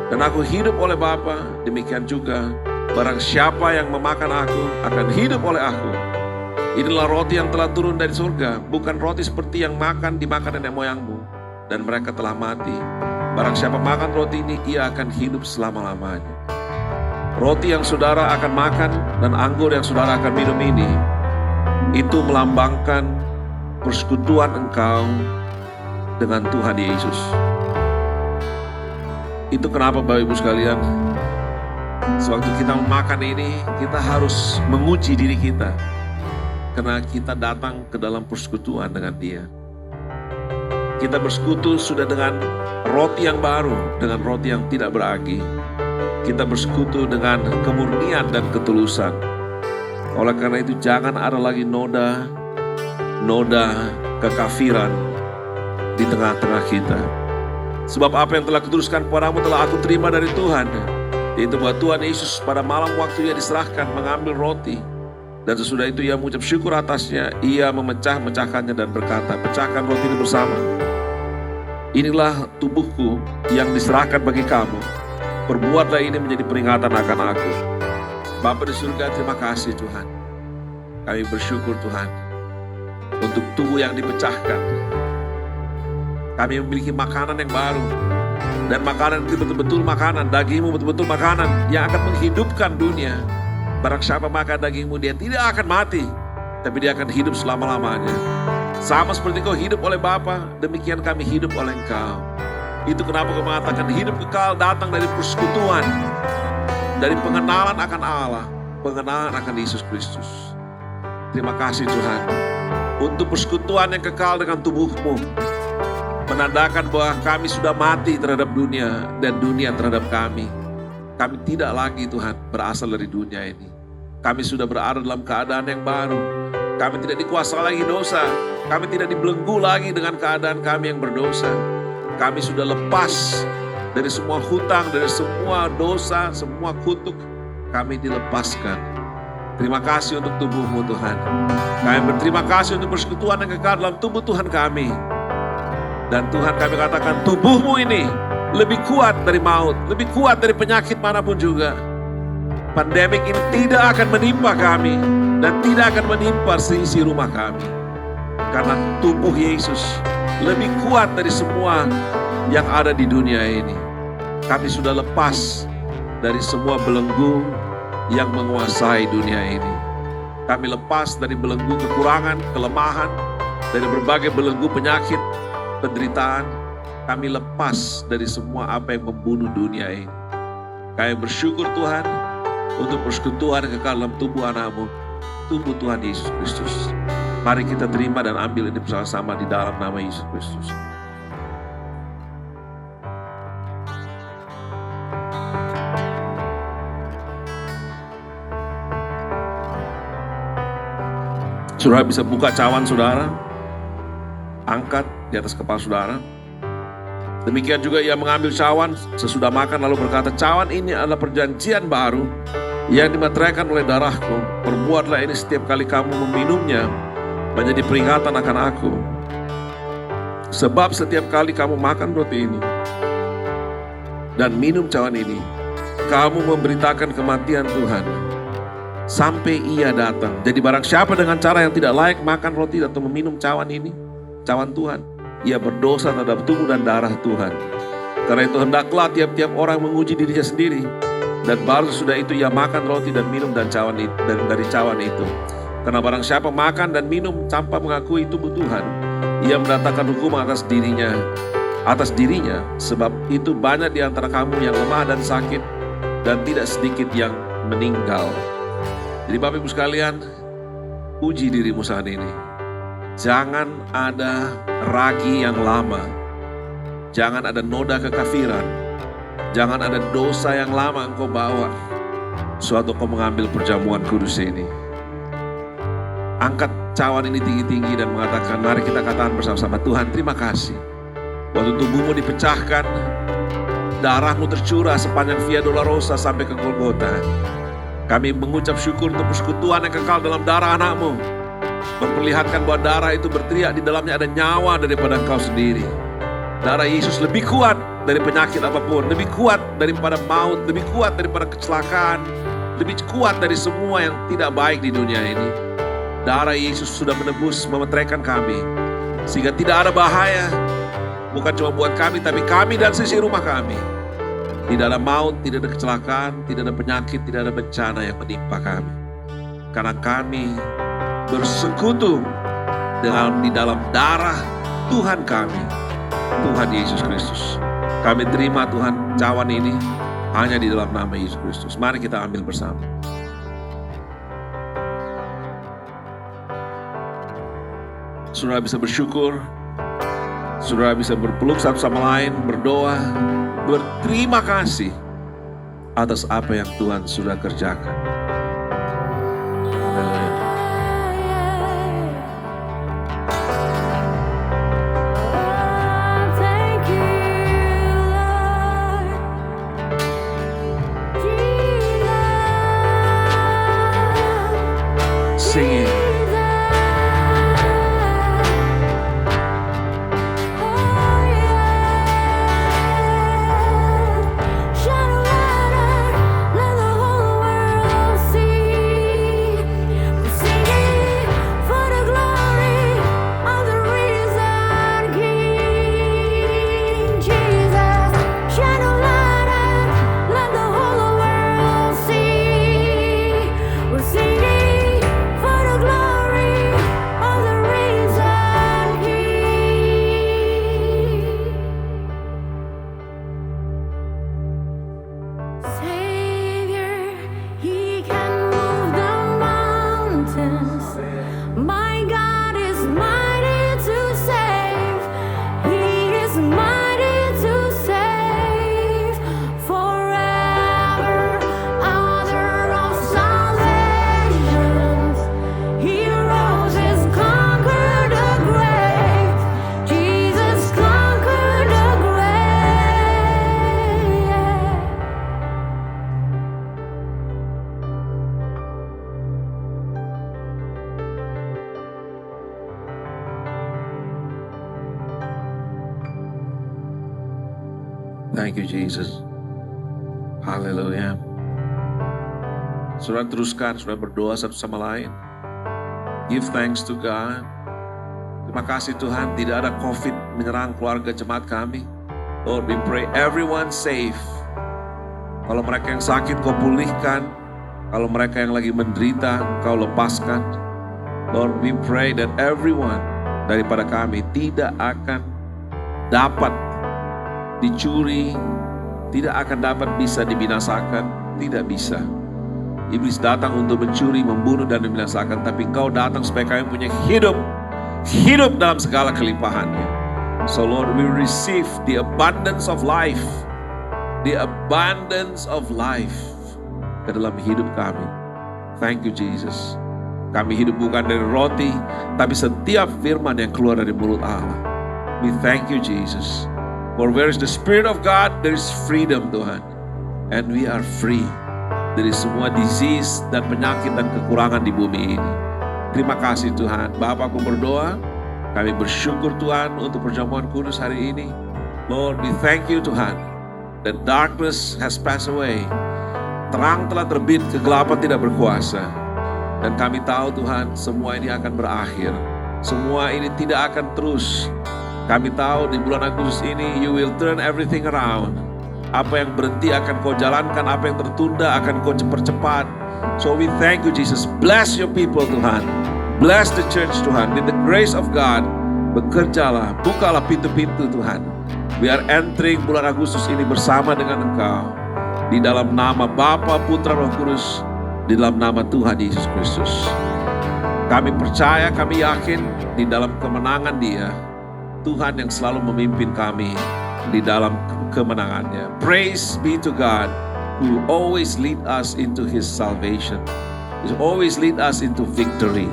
dan aku hidup oleh Bapa, demikian juga barang siapa yang memakan aku akan hidup oleh aku. Inilah roti yang telah turun dari surga, bukan roti seperti yang dimakan nenek moyangmu, dan mereka telah mati. Barang siapa makan roti ini, ia akan hidup selama-lamanya. Roti yang saudara akan makan dan anggur yang saudara akan minum ini, itu melambangkan persekutuan engkau dengan Tuhan Yesus. Itu kenapa Bapak Ibu sekalian, sewaktu kita memakan ini, kita harus menguji diri kita. Karena kita datang ke dalam persekutuan dengan Dia. Kita bersekutu sudah dengan roti yang baru, dengan roti yang tidak beragi. Kita bersekutu dengan kemurnian dan ketulusan. Oleh karena itu jangan ada lagi noda kekafiran di tengah-tengah kita. Sebab apa yang telah kutuliskan kepadamu telah aku terima dari Tuhan, yaitu bahwa Tuhan Yesus pada malam waktu Ia diserahkan mengambil roti, dan sesudah itu Ia mengucap syukur atasnya, Ia memecah-mecahkannya dan berkata, pecahkan roti ini bersama. Inilah tubuhku yang diserahkan bagi kamu. Perbuatlah ini menjadi peringatan akan aku. Bapa di surga, terima kasih Tuhan. Kami bersyukur Tuhan untuk tubuh yang dipecahkan. Kami memiliki makanan yang baru. Dan makanan itu betul-betul makanan. Dagingmu betul-betul makanan yang akan menghidupkan dunia. Barang siapa makan dagingmu, dia tidak akan mati, tapi dia akan hidup selama-lamanya. Sama seperti kau hidup oleh Bapa, demikian kami hidup oleh Engkau. Itu kenapa kau mengatakan hidup kekal datang dari persekutuan, dari pengenalan akan Allah, pengenalan akan Yesus Kristus. Terima kasih Tuhan untuk persekutuan yang kekal dengan tubuh-Mu, menandakan bahwa kami sudah mati terhadap dunia dan dunia terhadap kami. Kami tidak lagi Tuhan berasal dari dunia ini. Kami sudah berada dalam keadaan yang baru. Kami tidak dikuasai lagi dosa. Kami tidak dibelenggu lagi dengan keadaan kami yang berdosa. Kami sudah lepas dari semua hutang, dari semua dosa, semua kutuk. Kami dilepaskan. Terima kasih untuk tubuh-Mu Tuhan. Kami berterima kasih untuk persekutuan yang kekal dalam tubuh Tuhan kami. Dan Tuhan kami katakan tubuh-Mu ini lebih kuat dari maut, lebih kuat dari penyakit manapun juga. Pandemik ini tidak akan menimpa kami dan tidak akan menimpa seisi rumah kami. Karena tubuh Yesus lebih kuat dari semua yang ada di dunia ini. Kami sudah lepas dari semua belenggu yang menguasai dunia ini. Kami lepas dari belenggu kekurangan, kelemahan, dari berbagai belenggu penyakit, penderitaan. Kami lepas dari semua apa yang membunuh dunia ini. Kami bersyukur Tuhan untuk persekutuan yang kekal dalam tubuh anak-Mu, tubuh Tuhan Yesus Kristus. Mari kita terima dan ambil ini bersama-sama di dalam nama Yesus Kristus. Saudara bisa buka cawan saudara, angkat di atas kepala saudara. Demikian juga ia mengambil cawan sesudah makan lalu berkata, cawan ini adalah perjanjian baru yang dimateraikan oleh darahku. Perbuatlah ini setiap kali kamu meminumnya menjadi peringatan akan aku. Sebab setiap kali kamu makan roti ini dan minum cawan ini, kamu memberitakan kematian Tuhan sampai Ia datang. Jadi barang siapa dengan cara yang tidak layak makan roti atau meminum cawan ini, cawan Tuhan, ia berdosa terhadap tubuh dan darah Tuhan. Karena itu hendaklah tiap-tiap orang menguji dirinya sendiri, dan baru sudah itu ia makan roti dan minum dan cawan itu, dan dari cawan itu. Karena barang siapa makan dan minum tanpa mengakui tubuh Tuhan, ia mendatangkan hukum atas dirinya, sebab itu banyak di antara kamu yang lemah dan sakit, dan tidak sedikit yang meninggal. Jadi Bapak Ibu sekalian, uji dirimu saat ini. Jangan ada ragi yang lama. Jangan ada noda kekafiran. Jangan ada dosa yang lama engkau bawa. Suatu kau mengambil perjamuan kudus ini. Angkat cawan ini tinggi-tinggi dan mengatakan, mari kita katakan bersama-sama, Tuhan terima kasih. Waktu tubuhmu dipecahkan, darahmu tercurah sepanjang Via Dolorosa sampai ke Golgota. Kami mengucap syukur untuk persekutuan yang kekal dalam darah anak-Mu. Memperlihatkan bahwa darah itu berteriak di dalamnya ada nyawa daripada Engkau sendiri. Darah Yesus lebih kuat dari penyakit apapun, lebih kuat daripada maut, lebih kuat daripada kecelakaan, lebih kuat dari semua yang tidak baik di dunia ini. Darah Yesus sudah menebus, memeteraikan kami, sehingga tidak ada bahaya, Bukan cuma buat kami, tapi kami dan sisi rumah kami. Tidak ada maut, tidak ada kecelakaan, tidak ada penyakit, tidak ada bencana yang menimpa kami. Karena kami bersekutu di dalam darah Tuhan kami, Tuhan Yesus Kristus. Kami terima Tuhan cawan ini hanya di dalam nama Yesus Kristus. Mari kita ambil bersama. Saudara bisa bersyukur, saudara bisa berpeluk satu sama lain, berdoa, berterima kasih atas apa yang Tuhan sudah kerjakan. Haleluya. Thank you, Lord Jesus. Sing it. Savior, He can move the mountains. My God is mighty to save. He is mighty to save forever. Author of salvation, He rose, has conquered the grave. Jesus conquered the grave. Thank you Jesus. Haleluya. Saudara teruskan, saudara berdoa satu sama lain. Give thanks to God. Terima kasih Tuhan, tidak ada COVID menyerang keluarga jemaat kami. Lord, we pray everyone safe. Kalau mereka yang sakit, Kau pulihkan. Kalau mereka yang lagi menderita, Kau lepaskan. Lord, we pray that everyone daripada kami tidak akan dapat dicuri, tidak akan dapat bisa dibinasakan, tidak bisa. Iblis datang untuk mencuri, membunuh, dan membinasakan, tapi Engkau datang supaya kami punya hidup dalam segala kelimpahannya. So Lord, we receive the abundance of life ke dalam hidup kami. Thank you Jesus. Kami hidup bukan dari roti, tapi setiap firman yang keluar dari mulut Allah. We thank you Jesus. For where is the Spirit of God, there is freedom Tuhan. And we are free dari semua disease dan penyakit dan kekurangan di bumi ini. Terima kasih Tuhan. Bapa, aku berdoa, kami bersyukur Tuhan untuk perjamuan kudus hari ini. Lord, we thank you Tuhan. The darkness has passed away. Terang telah terbit, kegelapan tidak berkuasa. Dan kami tahu Tuhan, semua ini akan berakhir. Semua ini tidak akan terus. Kami tahu di bulan Agustus ini, you will turn everything around. Apa yang berhenti akan Kau jalankan, apa yang tertunda akan Kau percepat. So we thank you Jesus. Bless your people Tuhan. Bless the church Tuhan. With the grace of God, bekerjalah, bukalah pintu-pintu Tuhan. We are entering bulan Agustus ini bersama dengan Engkau. Di dalam nama Bapa, Putra, Roh Kudus. Di dalam nama Tuhan Yesus Kristus. Kami percaya, kami yakin di dalam kemenangan Dia. Tuhan yang selalu memimpin kami di dalam kemenangannya. Praise be to God who always lead us into His salvation. He always lead us into victory.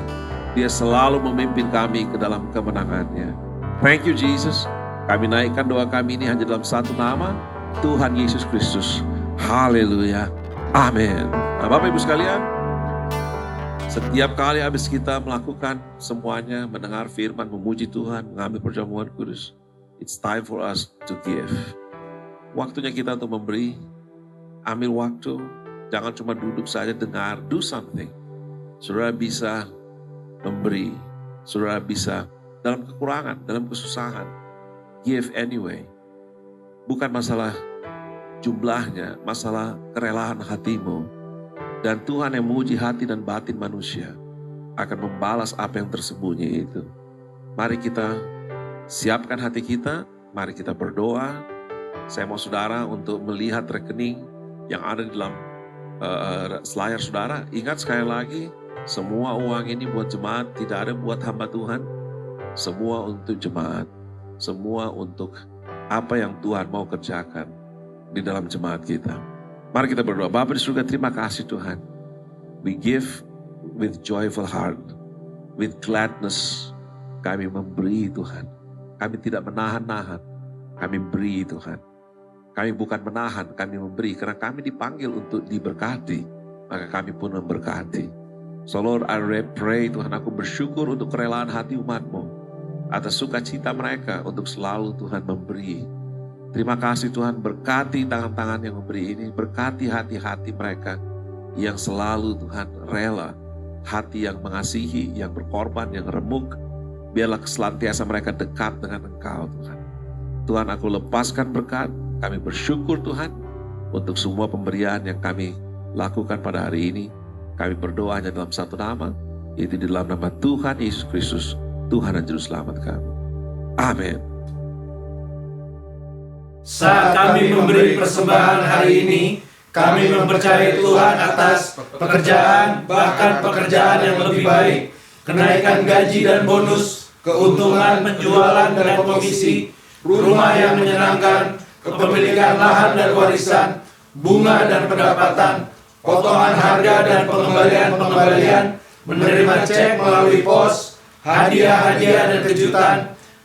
Dia selalu memimpin kami ke dalam kemenangannya. Thank you Jesus. Kami naikkan doa kami ini hanya dalam satu nama, Tuhan Yesus Kristus. Haleluya. Amin. Nah, Bapak Ibu sekalian, setiap kali habis kita melakukan semuanya, mendengar firman, memuji Tuhan, mengambil perjamuan kudus, it's time for us to give. Waktunya kita untuk memberi, ambil waktu, jangan cuma duduk saja dengar, do something. Saudara bisa memberi, saudara bisa dalam kekurangan, dalam kesusahan, give anyway. Bukan masalah jumlahnya, masalah kerelaan hatimu. Dan Tuhan yang menguji hati dan batin manusia akan membalas apa yang tersembunyi itu. Mari kita siapkan hati kita, mari kita berdoa. Saya mau saudara untuk melihat rekening yang ada di dalam layar saudara. Ingat sekali lagi, semua uang ini buat jemaat, tidak ada buat hamba Tuhan. Semua untuk jemaat, semua untuk apa yang Tuhan mau kerjakan di dalam jemaat kita. Mari kita berdoa. Bapa di surga, terima kasih Tuhan. We give with joyful heart, with gladness. Kami memberi Tuhan. Kami tidak menahan-nahan. Kami beri Tuhan. Kami bukan menahan, kami memberi. Karena kami dipanggil untuk diberkati, maka kami pun memberkati. So Lord, I pray Tuhan, aku bersyukur untuk kerelaan hati umat-Mu. Atas sukacita mereka untuk selalu Tuhan memberi. Terima kasih Tuhan, berkati tangan-tangan yang memberi ini. Berkati hati-hati mereka yang selalu Tuhan rela. Hati yang mengasihi, yang berkorban, yang remuk. Biarlah senantiasa mereka dekat dengan Engkau Tuhan. Tuhan, aku lepaskan berkat. Kami bersyukur Tuhan untuk semua pemberian yang kami lakukan pada hari ini. Kami berdoa hanya dalam satu nama, yaitu di dalam nama Tuhan Yesus Kristus, Tuhan dan Juru Selamat kami. Amin. Saat kami memberi persembahan hari ini, kami mempercayai Tuhan atas pekerjaan, bahkan pekerjaan yang lebih baik, kenaikan gaji dan bonus, keuntungan penjualan dan komisi, rumah yang menyenangkan, kepemilikan lahan dan warisan, bunga dan pendapatan, potongan harga dan pengembalian, menerima cek melalui pos, hadiah-hadiah dan kejutan,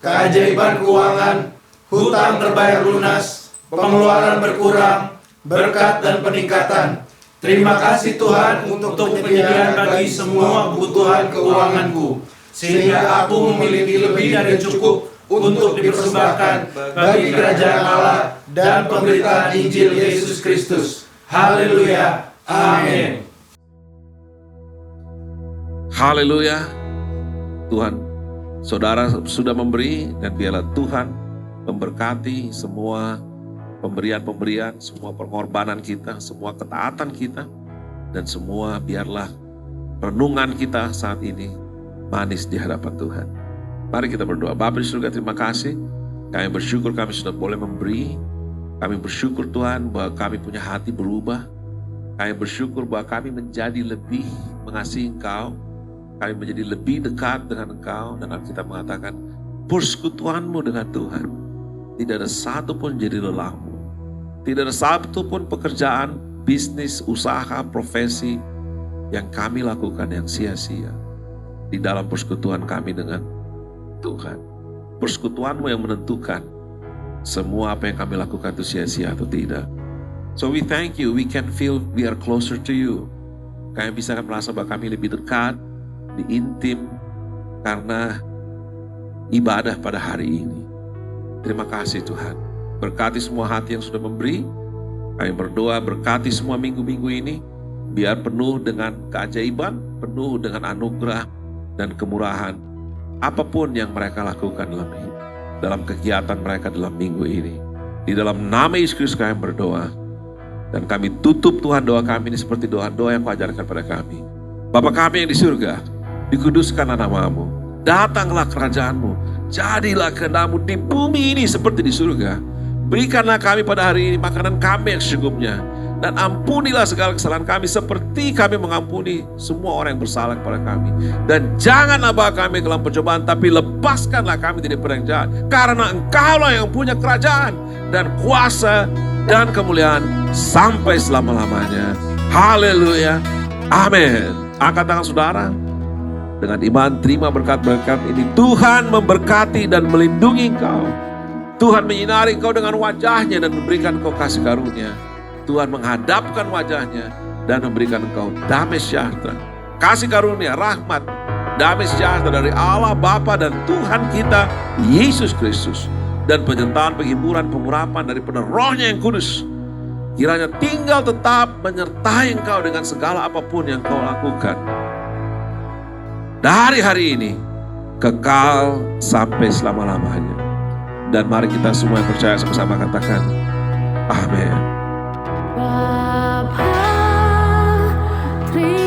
keajaiban keuangan, hutang terbayar lunas, pengeluaran berkurang, berkat dan peningkatan. Terima kasih Tuhan untuk penyediaan bagi semua kebutuhan keuanganku, sehingga aku memiliki lebih dari cukup untuk dipersembahkan bagi kerajaan Allah dan pemberitaan Injil Yesus Kristus. Haleluya. Amin. Haleluya. Tuhan, saudara sudah memberi, dan biarlah Tuhan memberkati semua pemberian-pemberian, semua pengorbanan kita, semua ketaatan kita, dan semua biarlah renungan kita saat ini manis di hadapan Tuhan. Mari kita berdoa. Bapa di surga, terima kasih. Kami bersyukur kami sudah boleh memberi. Kami bersyukur Tuhan bahwa kami punya hati berubah. Kami bersyukur bahwa kami menjadi lebih mengasihi Engkau. Kami menjadi lebih dekat dengan Engkau. Dan Alkitab mengatakan, persekutuanmu dengan Tuhan tidak ada satu pun jadi lelahmu. Tidak ada satu pun pekerjaan, bisnis, usaha, profesi yang kami lakukan yang sia-sia di dalam persekutuan kami dengan Tuhan. Persekutuanmu yang menentukan semua apa yang kami lakukan itu sia-sia atau tidak. So we thank you, we can feel we are closer to you. Kami bisa merasa bahwa kami lebih dekat, lebih intim karena ibadah pada hari ini. Terima kasih Tuhan. Berkati semua hati yang sudah memberi. Kami berdoa berkati semua minggu-minggu ini. Biar penuh dengan keajaiban, penuh dengan anugerah dan kemurahan. Apapun yang mereka lakukan dalam kegiatan mereka dalam minggu ini. Di dalam nama Yesus Kristus kami berdoa. Dan kami tutup Tuhan doa kami ini seperti doa-doa yang kau ajarkan pada kami. Bapa kami yang di surga, dikuduskanlah namamu. Datanglah kerajaanmu. Jadilah kehendakmu di bumi ini seperti di surga. Berikanlah kami pada hari ini makanan kami yang secukupnya. Dan ampunilah segala kesalahan kami seperti kami mengampuni semua orang yang bersalah kepada kami. Dan janganlah bawa kami ke dalam pencobaan, tapi lepaskanlah kami dari perang jahat. Karena Engkaulah yang punya kerajaan dan kuasa dan kemuliaan sampai selama-lamanya. Haleluya. Amin. Angkat tangan saudara. Dengan iman terima berkat-berkat ini. Tuhan memberkati dan melindungi engkau. Tuhan menyinari engkau dengan wajahnya dan memberikan engkau kasih karunia. Tuhan menghadapkan wajahnya dan memberikan engkau damai sejahtera. Kasih karunia, rahmat, damai sejahtera dari Allah Bapa dan Tuhan kita Yesus Kristus. Dan penyertaan, penghiburan, pengurapan daripada Roh-Nya yang kudus. Kiranya tinggal tetap menyertai engkau dengan segala apapun yang kau lakukan. Dari hari ini, kekal sampai selama-lamanya. Dan mari kita semua yang percaya sama-sama katakan, amin. Bapa, terima